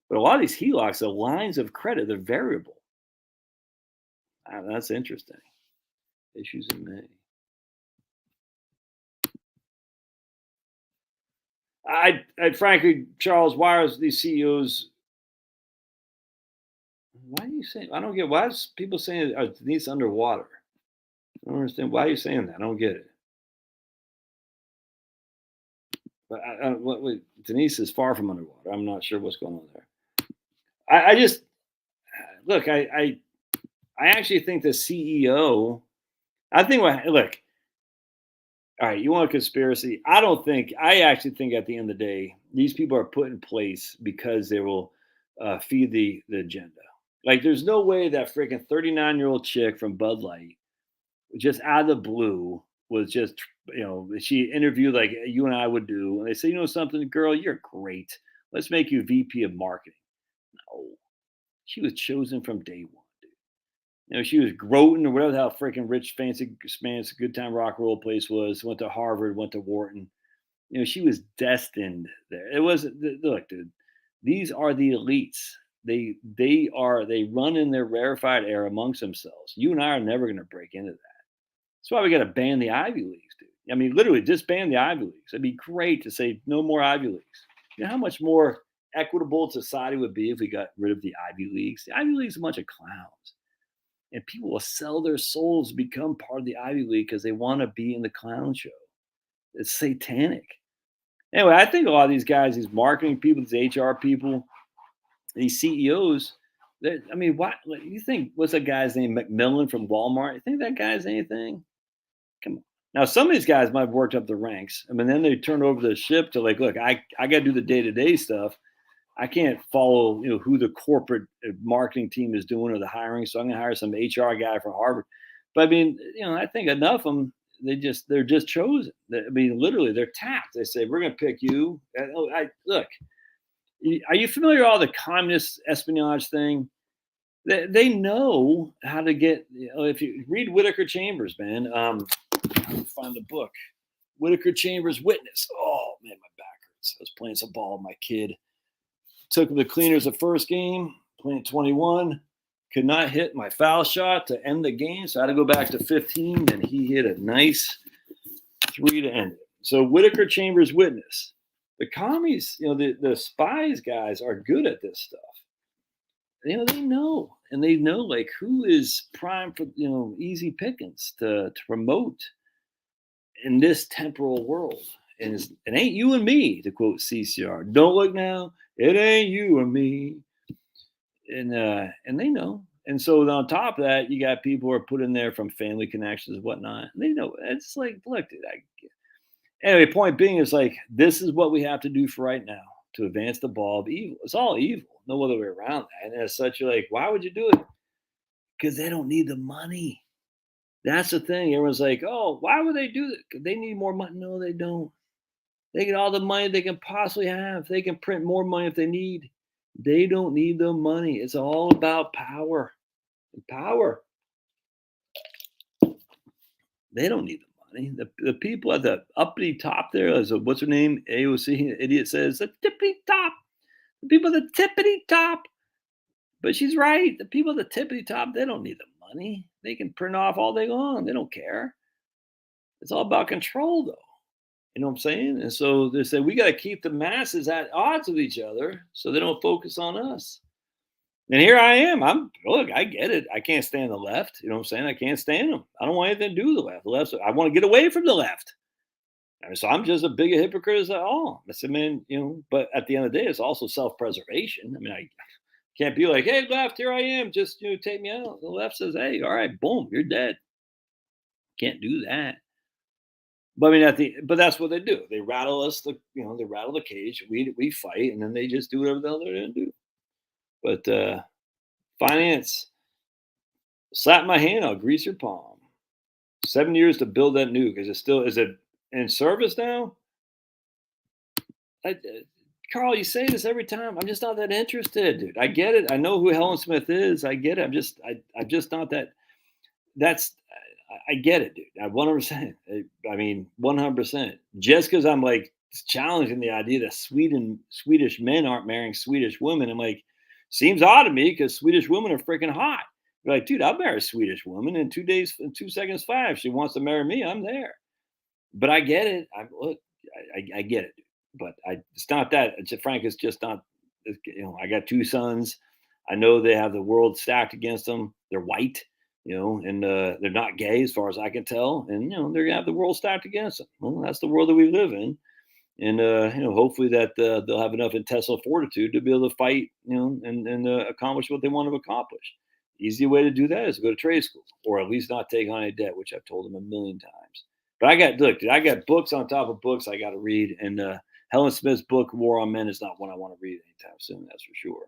but a lot of these HELOCs, the lines of credit, they're variable. That's interesting. Issues in May. I frankly, Charles, why are these CEOs? Why are you saying? I don't get. Why is people saying Denise underwater? I don't understand. Why are you saying that? I don't get it. But Denise is far from underwater. I'm not sure what's going on there. I just look. I actually think the CEO. I think look. All right, you want a conspiracy? I don't think. I actually think at the end of the day, these people are put in place because they will feed the agenda. Like, there's no way that freaking 39-year-old chick from Bud Light, just out of the blue, was just she interviewed like you and I would do, and they say, you know something, girl, you're great. Let's make you VP of marketing. No, she was chosen from day one. She was Groton or whatever the hell freaking rich, fancy, good time rock and roll place was. Went to Harvard, went to Wharton. She was destined there. It wasn't. Look, dude, these are the elites. They run in their rarefied air amongst themselves. You and I are never going to break into that. That's why we got to ban the Ivy Leagues, dude. I mean, literally, just ban the Ivy Leagues. It'd be great to say no more Ivy Leagues. You know how much more equitable society would be if we got rid of the Ivy Leagues? The Ivy League's a bunch of clowns. And people will sell their souls to become part of the Ivy League because they want to be in the clown show. It's satanic. Anyway, I think a lot of these guys, these marketing people, these HR people, these CEOs, I mean, what you think? What's that guy's name? McMillan from Walmart. You think that guy's anything? Come on. Now, some of these guys might have worked up the ranks. I mean, then they turn over the ship to like, look, I got to do the day-to-day stuff. I can't follow, who the corporate marketing team is doing or the hiring. So I'm going to hire some HR guy from Harvard. But I mean, I think enough of them, they're just chosen. I mean, literally, they're tapped. They say, we're going to pick you. Look, are you familiar with all the communist espionage thing? They know how to get. If you read Whitaker Chambers, man, find the book, Whitaker Chambers Witness. Oh man, my back hurts. I was playing some ball with my kid. Took him to cleaners the first game, playing 21. Could not hit my foul shot to end the game, so I had to go back to 15, and he hit a nice 3 to end it. So Whitaker Chambers Witness. The commies, the spies guys are good at this stuff. They know, and they know like who is prime for easy pickings to promote in this temporal world. and it ain't you and me, to quote CCR. Don't look now, it ain't you and me. And they know. And so on top of that, you got people who are put in there from family connections and whatnot. And they know. It's like, look, dude, anyway, point being is like, this is what we have to do for right now to advance the ball of evil. It's all evil. No other way around that. And as such, you're like, why would you do it? Because they don't need the money. That's the thing. Everyone's like, oh, why would they do that? 'Cause they need more money. No, they don't. They get all the money they can possibly have. They can print more money if they need. They don't need the money. It's all about power. Power. They don't need the money. The people at the uppity top there, as a, what's her name? AOC idiot says, the tippity top. The people at the tippity top. But she's right. The people at the tippity top, they don't need the money. They can print off all day long. They don't care. It's all about control, though. You know what I'm saying? And so they say we got to keep the masses at odds with each other so they don't focus on us. And here I am. Look, I get it. I can't stand the left. You know what I'm saying? I can't stand them. I don't want anything to do with the left. The left. I want to get away from the left. I mean, so I'm just as big a hypocrite as all. I said, man, but at the end of the day, it's also self-preservation. I mean, I can't be like, hey, left, here I am. Just take me out. The left says, hey, all right, boom, you're dead. Can't do that. But I mean, but that's what they do. They rattle us. They rattle the cage. We fight, and then they just do whatever the hell they're going to do. But finance, slap my hand, I'll grease your palm. 7 years to build that nuke. Is it in service now? Carl, you say this every time. I'm just not that interested, dude. I get it. I know who Helen Smith is. I get it. I'm just not that. I get it, dude. I 100%. I mean, 100%. Just because I'm like challenging the idea that Swedish men aren't marrying Swedish women, I'm like, seems odd to me because Swedish women are freaking hot. You're like, dude, I'll marry a Swedish woman in 2 days, in 2 seconds flat. If she wants to marry me, I'm there. But I get it. I get it. But it's not that. Frank, it's just not. I got 2 sons. I know they have the world stacked against them. They're white, and they're not gay as far as I can tell. And they're gonna have the world stacked against them. Well, that's the world that we live in. And hopefully that they'll have enough intestinal fortitude to be able to fight, and accomplish what they want to accomplish. Easy way to do that is to go to trade school, or at least not take on any debt, which I've told them a million times. But I got books on top of books I got to read, and Helen Smith's book War on Men is not one I want to read anytime soon. That's for sure.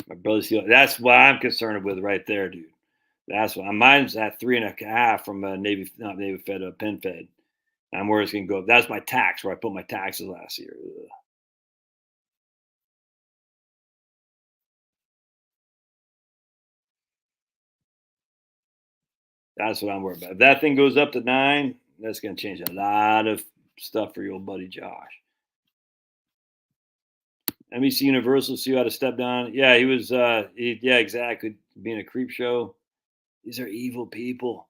My brother's that's what I'm concerned with right there, dude. That's what mine's at 3.5 from Navy, not Navy Fed, Penn Fed. I'm where it's gonna go. That's my tax where I put my taxes last year. Ugh. That's what I'm worried about. If that thing goes up to 9, that's gonna change a lot of stuff for your old buddy Josh. NBC Universal see how to step down. Yeah, he was. Yeah, exactly. Being a creep show. These are evil people.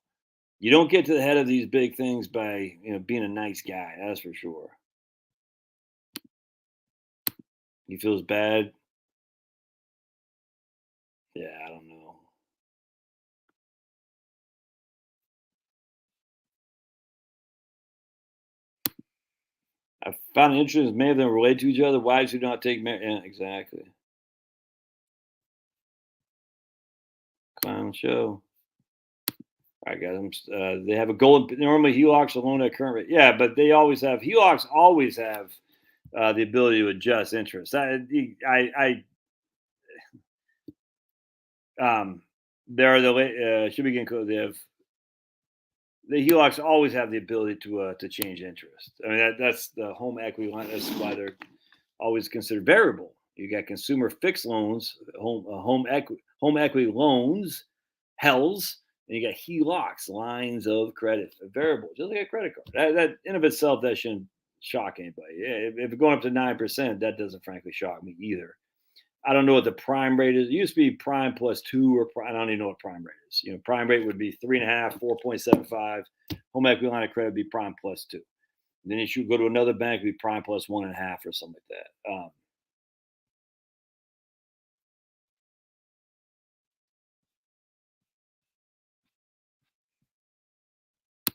You don't get to the head of these big things by being a nice guy. That's for sure. He feels bad. Yeah, I don't know. I found it interesting. Many of them relate to each other. Wives who do not take marriage. Yeah, exactly. Clown show. I got them. They have a golden. Normally, HELOCs alone at current rate. Yeah, but they always have. HELOCs always have the ability to adjust interest. They're the should be getting close. They have the HELOCs always have the ability to change interest. I mean that's the home equity line. That's why they're always considered variable. You got consumer fixed loans, home equity loans, HELs, and you got HELOCs, lines of credit, a variable, just like a credit card. That in of itself, that shouldn't shock anybody. Yeah, if it's going up to 9%, that doesn't frankly shock me either. I don't know what the prime rate is. It used to be prime plus 2, or I don't even know what prime rate is. Prime rate would be 3.5, 4.75. Home equity line of credit would be prime plus 2. Then you should go to another bank, it'd be prime plus 1.5 or something like that.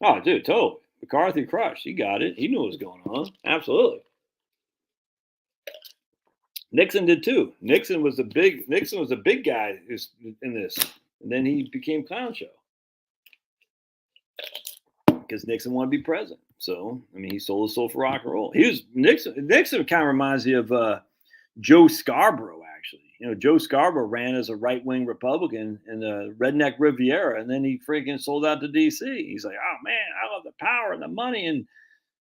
Oh, dude, totally. McCarthy crushed. He got it. He knew what was going on. Absolutely. Nixon did too. Nixon was the big guy who's in this. And then he became clown show because Nixon wanted to be president. So, I mean, he sold his soul for rock and roll. He was Nixon kind of reminds me of Joe Scarborough, actually. Joe Scarborough ran as a right wing Republican in the Redneck Riviera, and then he freaking sold out to DC. He's like, oh man, I love the power and the money and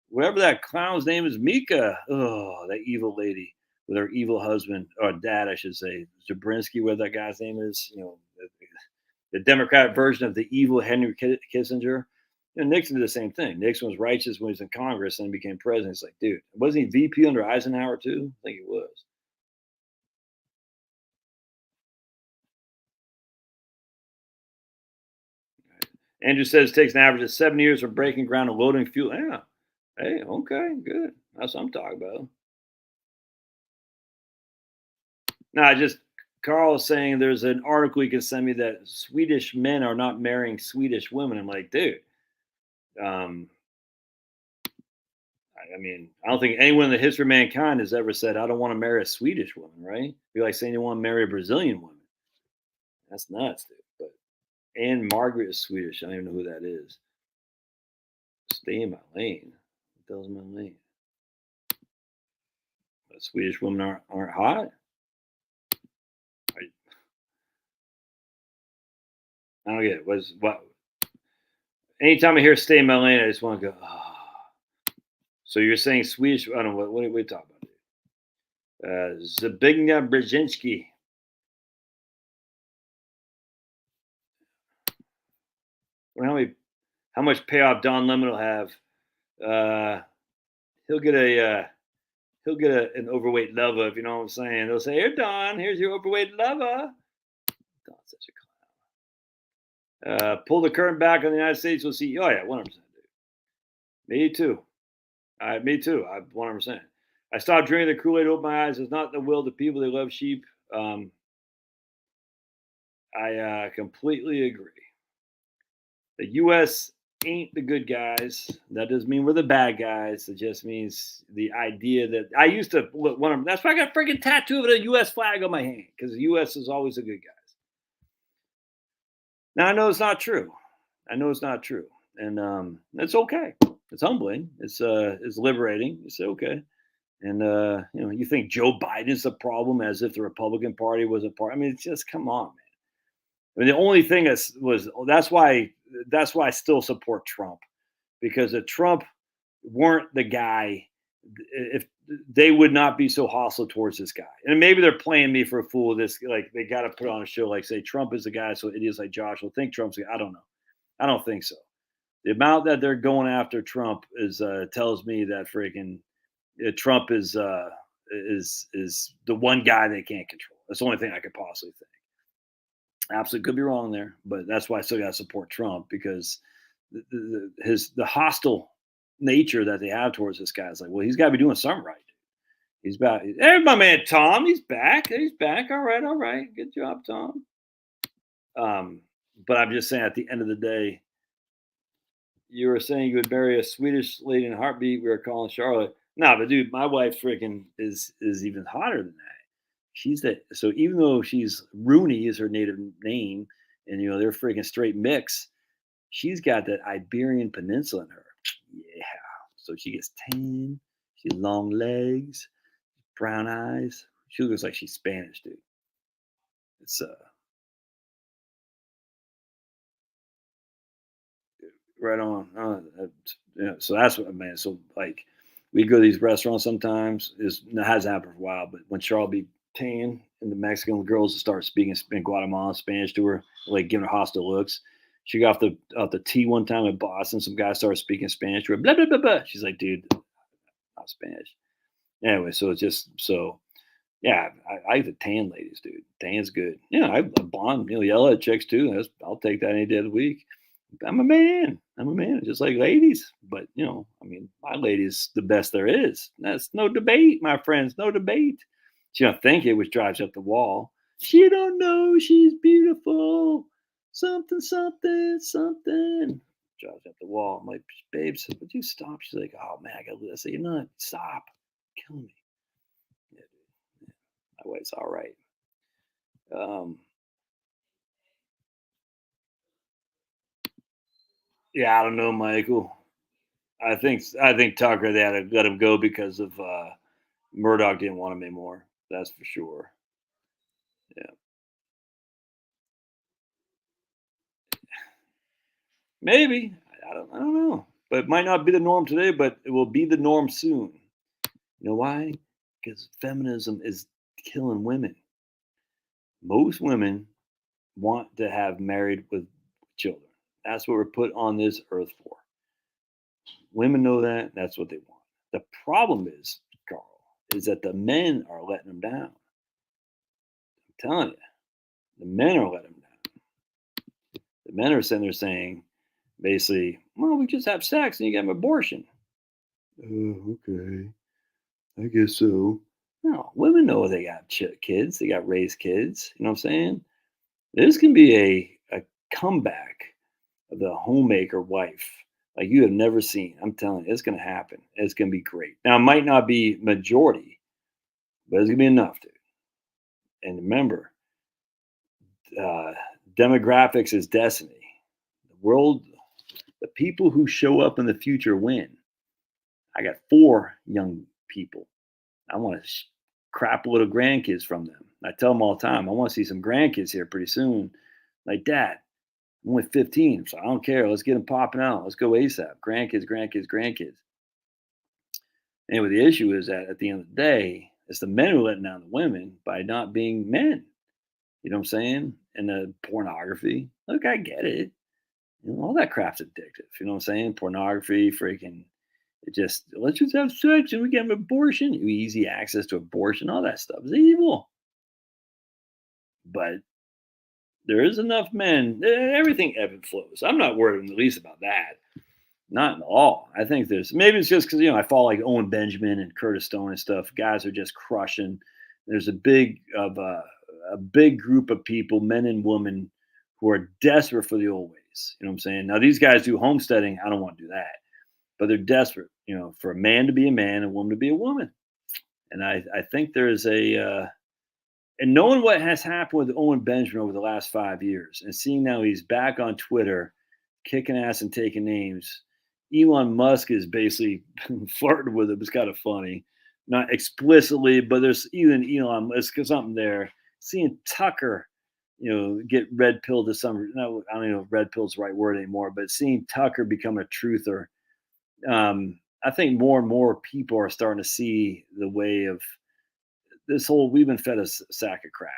whatever that clown's name is, Mika. Oh, that evil lady with her evil husband or dad, I should say, Jabrinsky, whatever that guy's name is. The Democratic version of the evil Henry Kissinger. Nixon did the same thing. Nixon was righteous when he was in Congress and became president. It's like, dude, wasn't he VP under Eisenhower too? I think he was. Andrew says it takes an average of 7 years from breaking ground and loading fuel. Yeah. Hey, okay, good. That's what I'm talking about. No, Carl is saying there's an article you can send me that Swedish men are not marrying Swedish women. I'm like, dude, I mean, I don't think anyone in the history of mankind has ever said, I don't want to marry a Swedish woman, right? It'd be like saying you want to marry a Brazilian woman. That's nuts, dude. But Anne Margaret is Swedish. I don't even know who that is. Stay in my lane. What the hell's my lane? But Swedish women aren't hot. I don't get it. What? Anytime I hear "stay in my lane," I just want to go. Oh. So you're saying Swedish? I don't know what are we talking about. Zbigniew Brzezinski. How much payoff Don Lemon will have? He'll get an overweight lover, if you know what I'm saying. They'll say, "Here, Don, here's your overweight lover." Don's such a clown. Pull the curtain back on the United States. We'll see. Oh yeah, 100%, dude. Me too. Me too. 100%. I stopped drinking the Kool-Aid. Opened my eyes. It's not the will of the people. They love sheep. I completely agree. The U.S. ain't the good guys. That doesn't mean we're the bad guys. It just means the idea that I used to look one of them. That's why I got a freaking tattoo of a U.S. flag on my hand because the U.S. is always the good guys. Now I know it's not true. And it's okay. It's humbling. It's liberating. You say okay. And you think Joe Biden's the problem as if the Republican Party was a part. I mean, it's just come on, man. I mean, the only thing that's why I still support Trump because if Trump weren't the guy, if they would not be so hostile towards this guy. And maybe they're playing me for a fool. This like they got to put on a show like say Trump is the guy, so idiots like Josh will think Trump's the guy. I don't know. I don't think so. The amount that they're going after Trump is tells me that freaking Trump is the one guy they can't control. That's the only thing I could possibly think. Absolutely could be wrong there, but that's why I still got to support Trump because the hostile nature that they have towards this guy is like, well, he's got to be doing something right. He's back. Hey, my man Tom, he's back. He's back. All right. Good job, Tom. But I'm just saying, at the end of the day, you were saying you would marry a Swedish lady in a heartbeat. We were calling Charlotte. No, but dude, my wife freaking is even hotter than that. So even though she's Rooney is her native name, and they're freaking straight mix, she's got that Iberian Peninsula in her. Yeah. So she gets tan, she's long legs, brown eyes. She looks like she's Spanish, dude. It's right on. So that's what man. So like we go to these restaurants sometimes. It hasn't happened for a while, but when Charlotte be tan and the Mexican girls start speaking in Guatemalan Spanish to her, like giving her hostile looks. She got off the T one time in Boston. Some guy started speaking Spanish to her. Blah blah blah blah. She's like, dude, not Spanish. Anyway, so it's just so. Yeah, I like the tan ladies, dude. Tan's good. Yeah, I blonde, yellow at chicks too. I'll take that any day of the week. I'm a man. Just like ladies. But I mean, my lady's the best there is. That's no debate, my friends. No debate. She don't think it, which drives up the wall. She don't know she's beautiful. Something, something, something. Drives up the wall. I'm like, babe, so would you stop? She's like, oh man, I got to. I say, you're not. Stop, killing me. Yeah, dude. My wife's all right. Um, yeah, I don't know, Michael. I think Tucker they had to let him go because of Murdoch didn't want him anymore. That's for sure. Yeah, maybe. I don't know, but it might not be the norm today, but it will be the norm soon. You know why? Because feminism is killing women. Most women want to have married with children. That's what we're put on this earth for. Women know that. That's what they want. The problem is, Carl, is that the men are letting them down. I'm telling you, the men are letting them down. The men are sitting there saying, basically, well, we just have sex and you get an abortion. Oh, okay. I guess so. No, women know they got kids. They got raised kids. You know what I'm saying? This can be a comeback of the homemaker wife like you have never seen. I'm telling you, it's going to happen. It's going to be great. Now, it might not be majority, but it's going to be enough, dude. And remember, uh, demographics is destiny. The world, the people who show up in the future win. I got 4 young people. I want to crap little grandkids from them. I tell them all the time, I want to see some grandkids here pretty soon. Like, Dad, I'm only 15, so I don't care. Let's get them popping out. Let's go ASAP. Grandkids, grandkids, grandkids. Anyway, the issue is that at the end of the day, it's the men who are letting down the women by not being men. You know what I'm saying? And the pornography. Look, I get it. You know, all that crap's addictive. You know what I'm saying? Pornography, freaking, it just, let's just have sex and we get an abortion. Easy access to abortion, all that stuff is evil. But there is enough men, everything ebb and flows. I'm not worried in the least about that. Not at all. I think there's maybe it's just because I follow like Owen Benjamin and Curtis Stone and stuff. Guys are just crushing. There's a big group of people, men and women, who are desperate for the old ways. You know what I'm saying? Now these guys do homesteading. I don't want to do that, but they're desperate. For a man to be a man, and a woman to be a woman. And I think there is and knowing what has happened with Owen Benjamin over the last 5 years, and seeing now he's back on Twitter, kicking ass and taking names. Elon Musk is basically flirting with him. It's kind of funny, not explicitly, but there's even Elon. It's something there. Seeing Tucker, get red pilled to some. No, I don't know if red pill's the right word anymore, but seeing Tucker become a truther. I think more and more people are starting to see the way of this whole. We've been fed a sack of crap.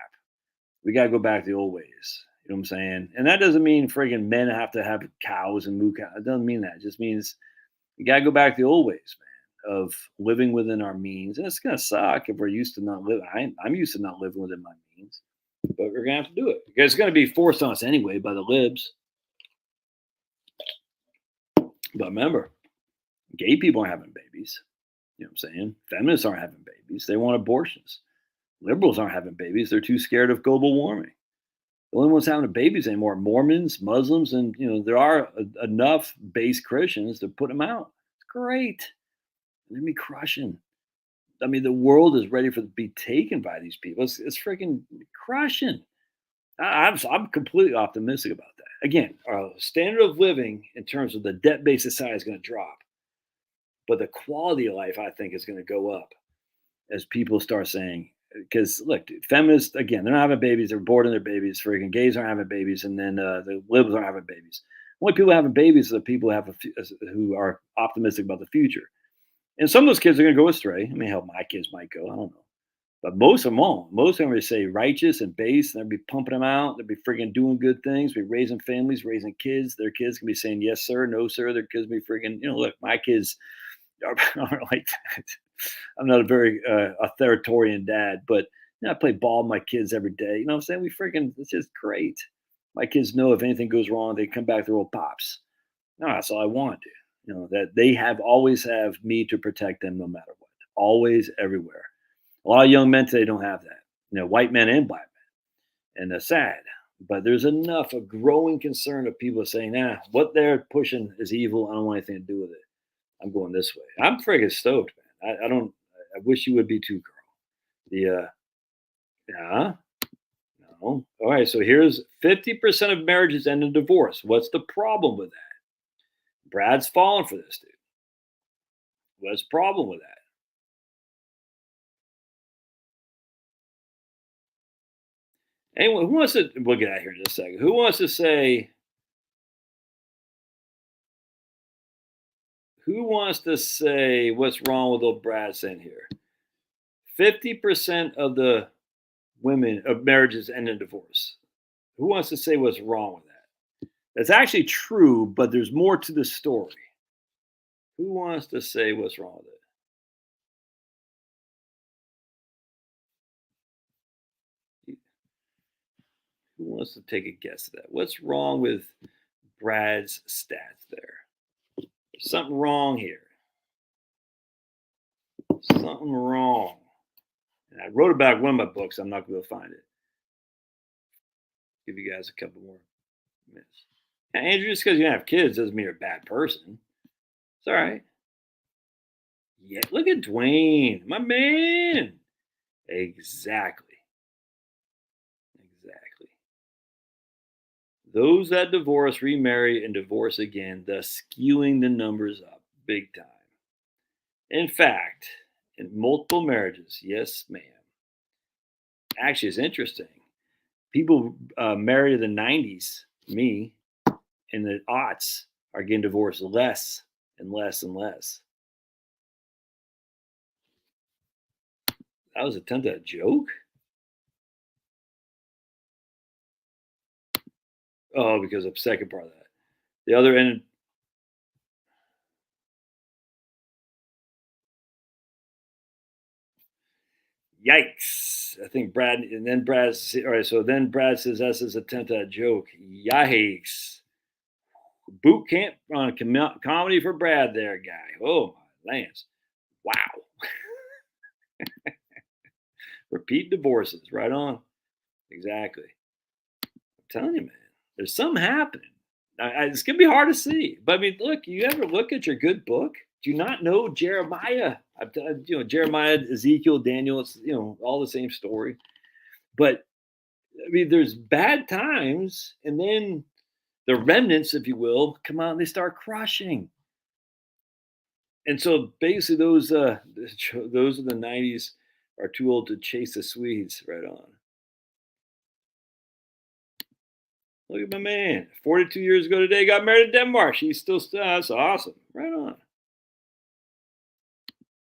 We got to go back to the old ways. You know what I'm saying? And that doesn't mean friggin' men have to have cows and moo cows. It doesn't mean that. It just means we got to go back to the old ways, man, of living within our means. And it's going to suck if we're used to not living. I'm used to not living within my means, but we're going to have to do it because it's going to be forced on us anyway by the libs. But remember, gay people aren't having babies. You know what I'm saying? Feminists aren't having babies. They want abortions. Liberals aren't having babies. They're too scared of global warming. The only ones having babies anymore are Mormons, Muslims, and there are enough base Christians to put them out. It's great. They're be crushing. I mean, the world is ready to be taken by these people. It's freaking crushing. I'm completely optimistic about that. Again, our standard of living in terms of the debt-based society is going to drop, but the quality of life I think is going to go up as people start saying, because look, dude, feminists again, they're not having babies. They're bored in their babies. Freaking gays aren't having babies, and then the liberals aren't having babies. Only people having babies are the people who are optimistic about the future. And some of those kids are going to go astray. I mean, hell, my kids might go. I don't know, but most of them won't. Most of them are say righteous and base, and they'll be pumping them out. They'll be freaking doing good things. Be raising families, raising kids. Their kids can be saying yes sir, no sir. Their kids be freaking. Look, my kids aren't like that. I'm not a very authoritarian dad, but I play ball with my kids every day. You know what I'm saying? It's just great. My kids know if anything goes wrong, they come back to their old pops. No, that's all I want, dude. That they always have me to protect them no matter what. Always, everywhere. A lot of young men today don't have that. White men and black men. And that's sad. But there's enough a growing concern of people saying, "Nah, what they're pushing is evil. I don't want anything to do with it. I'm going this way." I'm friggin' stoked, man. I don't. I wish you would be too, Carl. The yeah, no. All right. So here's 50% of marriages end in divorce. What's the problem with that? Brad's falling for this, dude. What's the problem with that? Anyone who wants to? We'll get out of here in just a second. Who wants to say? Who wants to say what's wrong with old Brad saying here? 50% of the women of marriages end in divorce. Who wants to say what's wrong with that? That's actually true, but there's more to the story. Who wants to say what's wrong with it? Who wants to take a guess at that? What's wrong with Brad's stats there? There's something wrong here. Something wrong. And I wrote about one of my books. I'm not going to find it. Give you guys a couple more minutes. Now, Andrew, just because you don't have kids doesn't mean you're a bad person. It's all right. Yeah, look at Dwayne, my man. Exactly. Exactly. Those that divorce remarry and divorce again, thus skewing the numbers up big time. In fact, in multiple marriages, yes, ma'am. Actually, it's interesting. People married in the 90s, me, in the aughts, are getting divorced less and less and less. That was attempted at a joke? Oh, because of the second part of that. The other end, yikes. I think Brad, and then Brad, all right, so then Brad says that's his attempt at a joke. Yikes. Boot camp on comedy for Brad there, guy. Oh, my Lance. Wow. Repeat divorces. Right on. Exactly. I'm telling you, man, there's something happening. It's going to be hard to see. But I mean, look, you ever look at your good book? Do you not know Jeremiah? Jeremiah, Ezekiel, Daniel, it's, all the same story. But I mean, there's bad times, and then the remnants, if you will, come out and they start crushing. And so basically, those of the '90s are too old to chase the Swedes. Right on. Look at my man. 42 years ago today, got married in Denmark. She's still, that's awesome. Right on.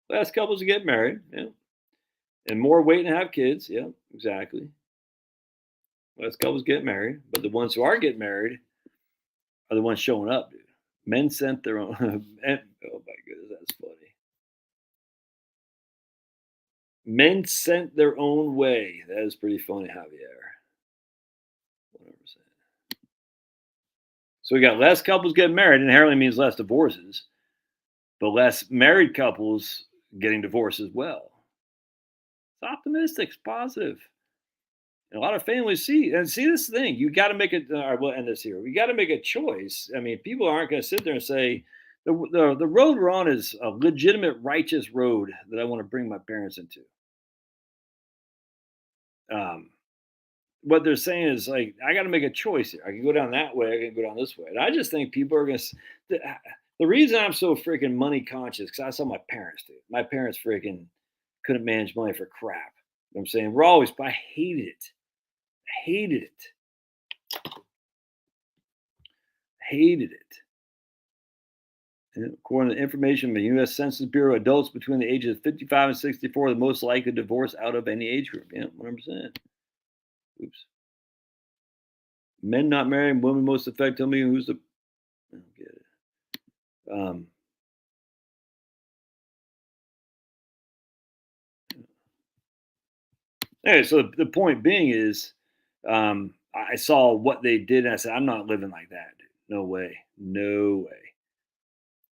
Last couples to get married. Yeah. And more waiting to have kids. Yeah, exactly. Last couples get married. But the ones who are getting married are the ones showing up, dude. Men sent their own. Oh my goodness, that's funny. Men sent their own way. That is pretty funny, Javier. 100%. So we got less couples getting married, inherently means less divorces, but less married couples getting divorced as well. It's optimistic, it's positive. And a lot of families see this thing. You got to make it. All right, we'll end this here. We got to make a choice. I mean, people aren't going to sit there and say the road we're on is a legitimate, righteous road that I want to bring my parents into. What they're saying is like, I got to make a choice here. I can go down that way. I can go down this way. And I just think people are going to. The reason I'm so freaking money conscious because I saw my parents do. My parents freaking couldn't manage money for crap. You know what I'm saying we're always. I hated it. Hated it. Hated it. And according to information from the U.S. Census Bureau, adults between the ages of 55 and 64 are the most likely to divorce out of any age group. Yeah, 100%. Oops. Men not marrying, women most affected. Tell me who's the. I don't get it. Anyway, so the point being is, I saw what they did, and I said, I'm not living like that. Dude. No way. No way.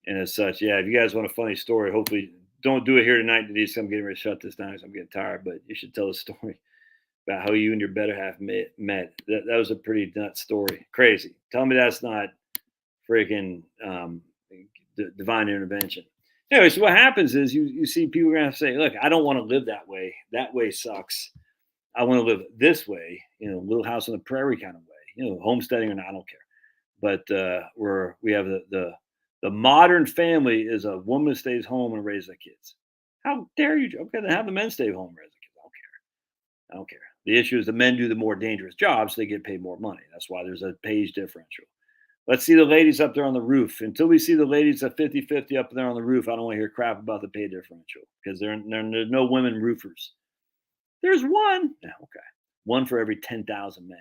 And as such, yeah, if you guys want a funny story, hopefully don't do it here tonight, Denise. I'm getting ready to shut this down because I'm getting tired, but you should tell the story. about how you and your better half met. That was a pretty nuts story. Crazy. Tell me that's not freaking divine intervention. Anyway, so what happens is you see people are going to say, look, I don't want to live that way. That way sucks. I want to live this way, little house on the prairie kind of way, homesteading or not, I don't care. But we have the modern family is a woman stays home and raises the kids. How dare you? Okay, then have the men stay home and raise the kids. I don't care. I don't care. The issue is the men do the more dangerous jobs, so they get paid more money. That's why there's a pay differential. Let's see the ladies up there on the roof. Until we see the ladies at 50-50 up there on the roof, I don't want to hear crap about the pay differential because there's no women roofers. There's one. Yeah, okay. One for every 10,000 men.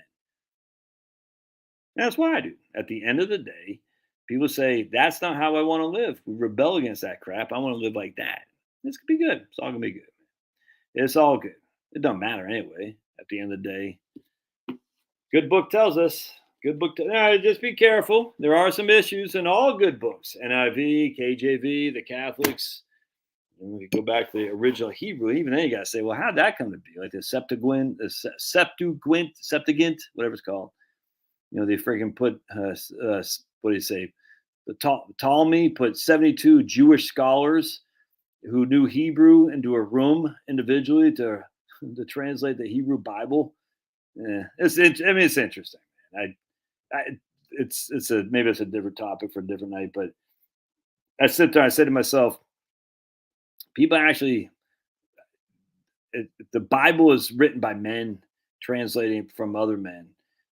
And that's what I do. At the end of the day, people say, that's not how I want to live. We rebel against that crap. I want to live like that. It's going to be good. It's all going to be good. It's all good. It doesn't matter anyway. At the end of the day, good book tells us. Good book. Just be careful. There are some issues in all good books. NIV, KJV, the Catholics. And we go back to the original Hebrew. Even then, you got to say, well, how'd that come to be? Like the Septuagint, whatever it's called. They freaking put, what do you say? The Ptolemy put 72 Jewish scholars who knew Hebrew into a room individually to translate the Hebrew Bible. It's interesting. Maybe it's a different topic for a different night, but I sit there, I say to myself, people actually, the Bible is written by men translating from other men.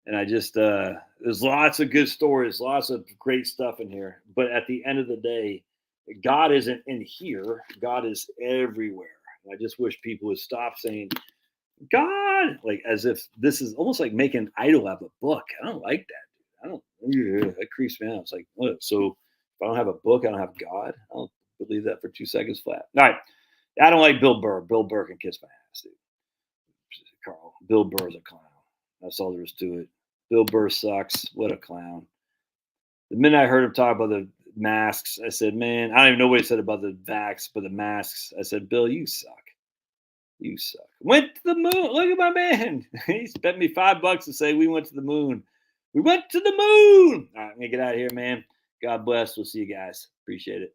And I just, there's lots of good stories, lots of great stuff in here. But at the end of the day, God isn't in here. God is everywhere. And I just wish people would stop saying, God, like as if this is almost like making an idol out of a book. I don't like that. That creeps me out. It's like, what? So if I don't have a book, I don't have God. I don't believe that for 2 seconds flat. All right. I don't like Bill Burr. Bill Burr can kiss my ass, dude. Carl. Bill Burr's a clown. That's all there is to it. Bill Burr sucks. What a clown. The minute I heard him talk about the masks, I said, man, I don't even know what he said about the vax, but the masks. I said, Bill, you suck. You suck. Went to the moon. Look at my man. He spent me $5 to say we went to the moon. We went to the moon. All right, I'm going to get out of here, man. God bless. We'll see you guys. Appreciate it.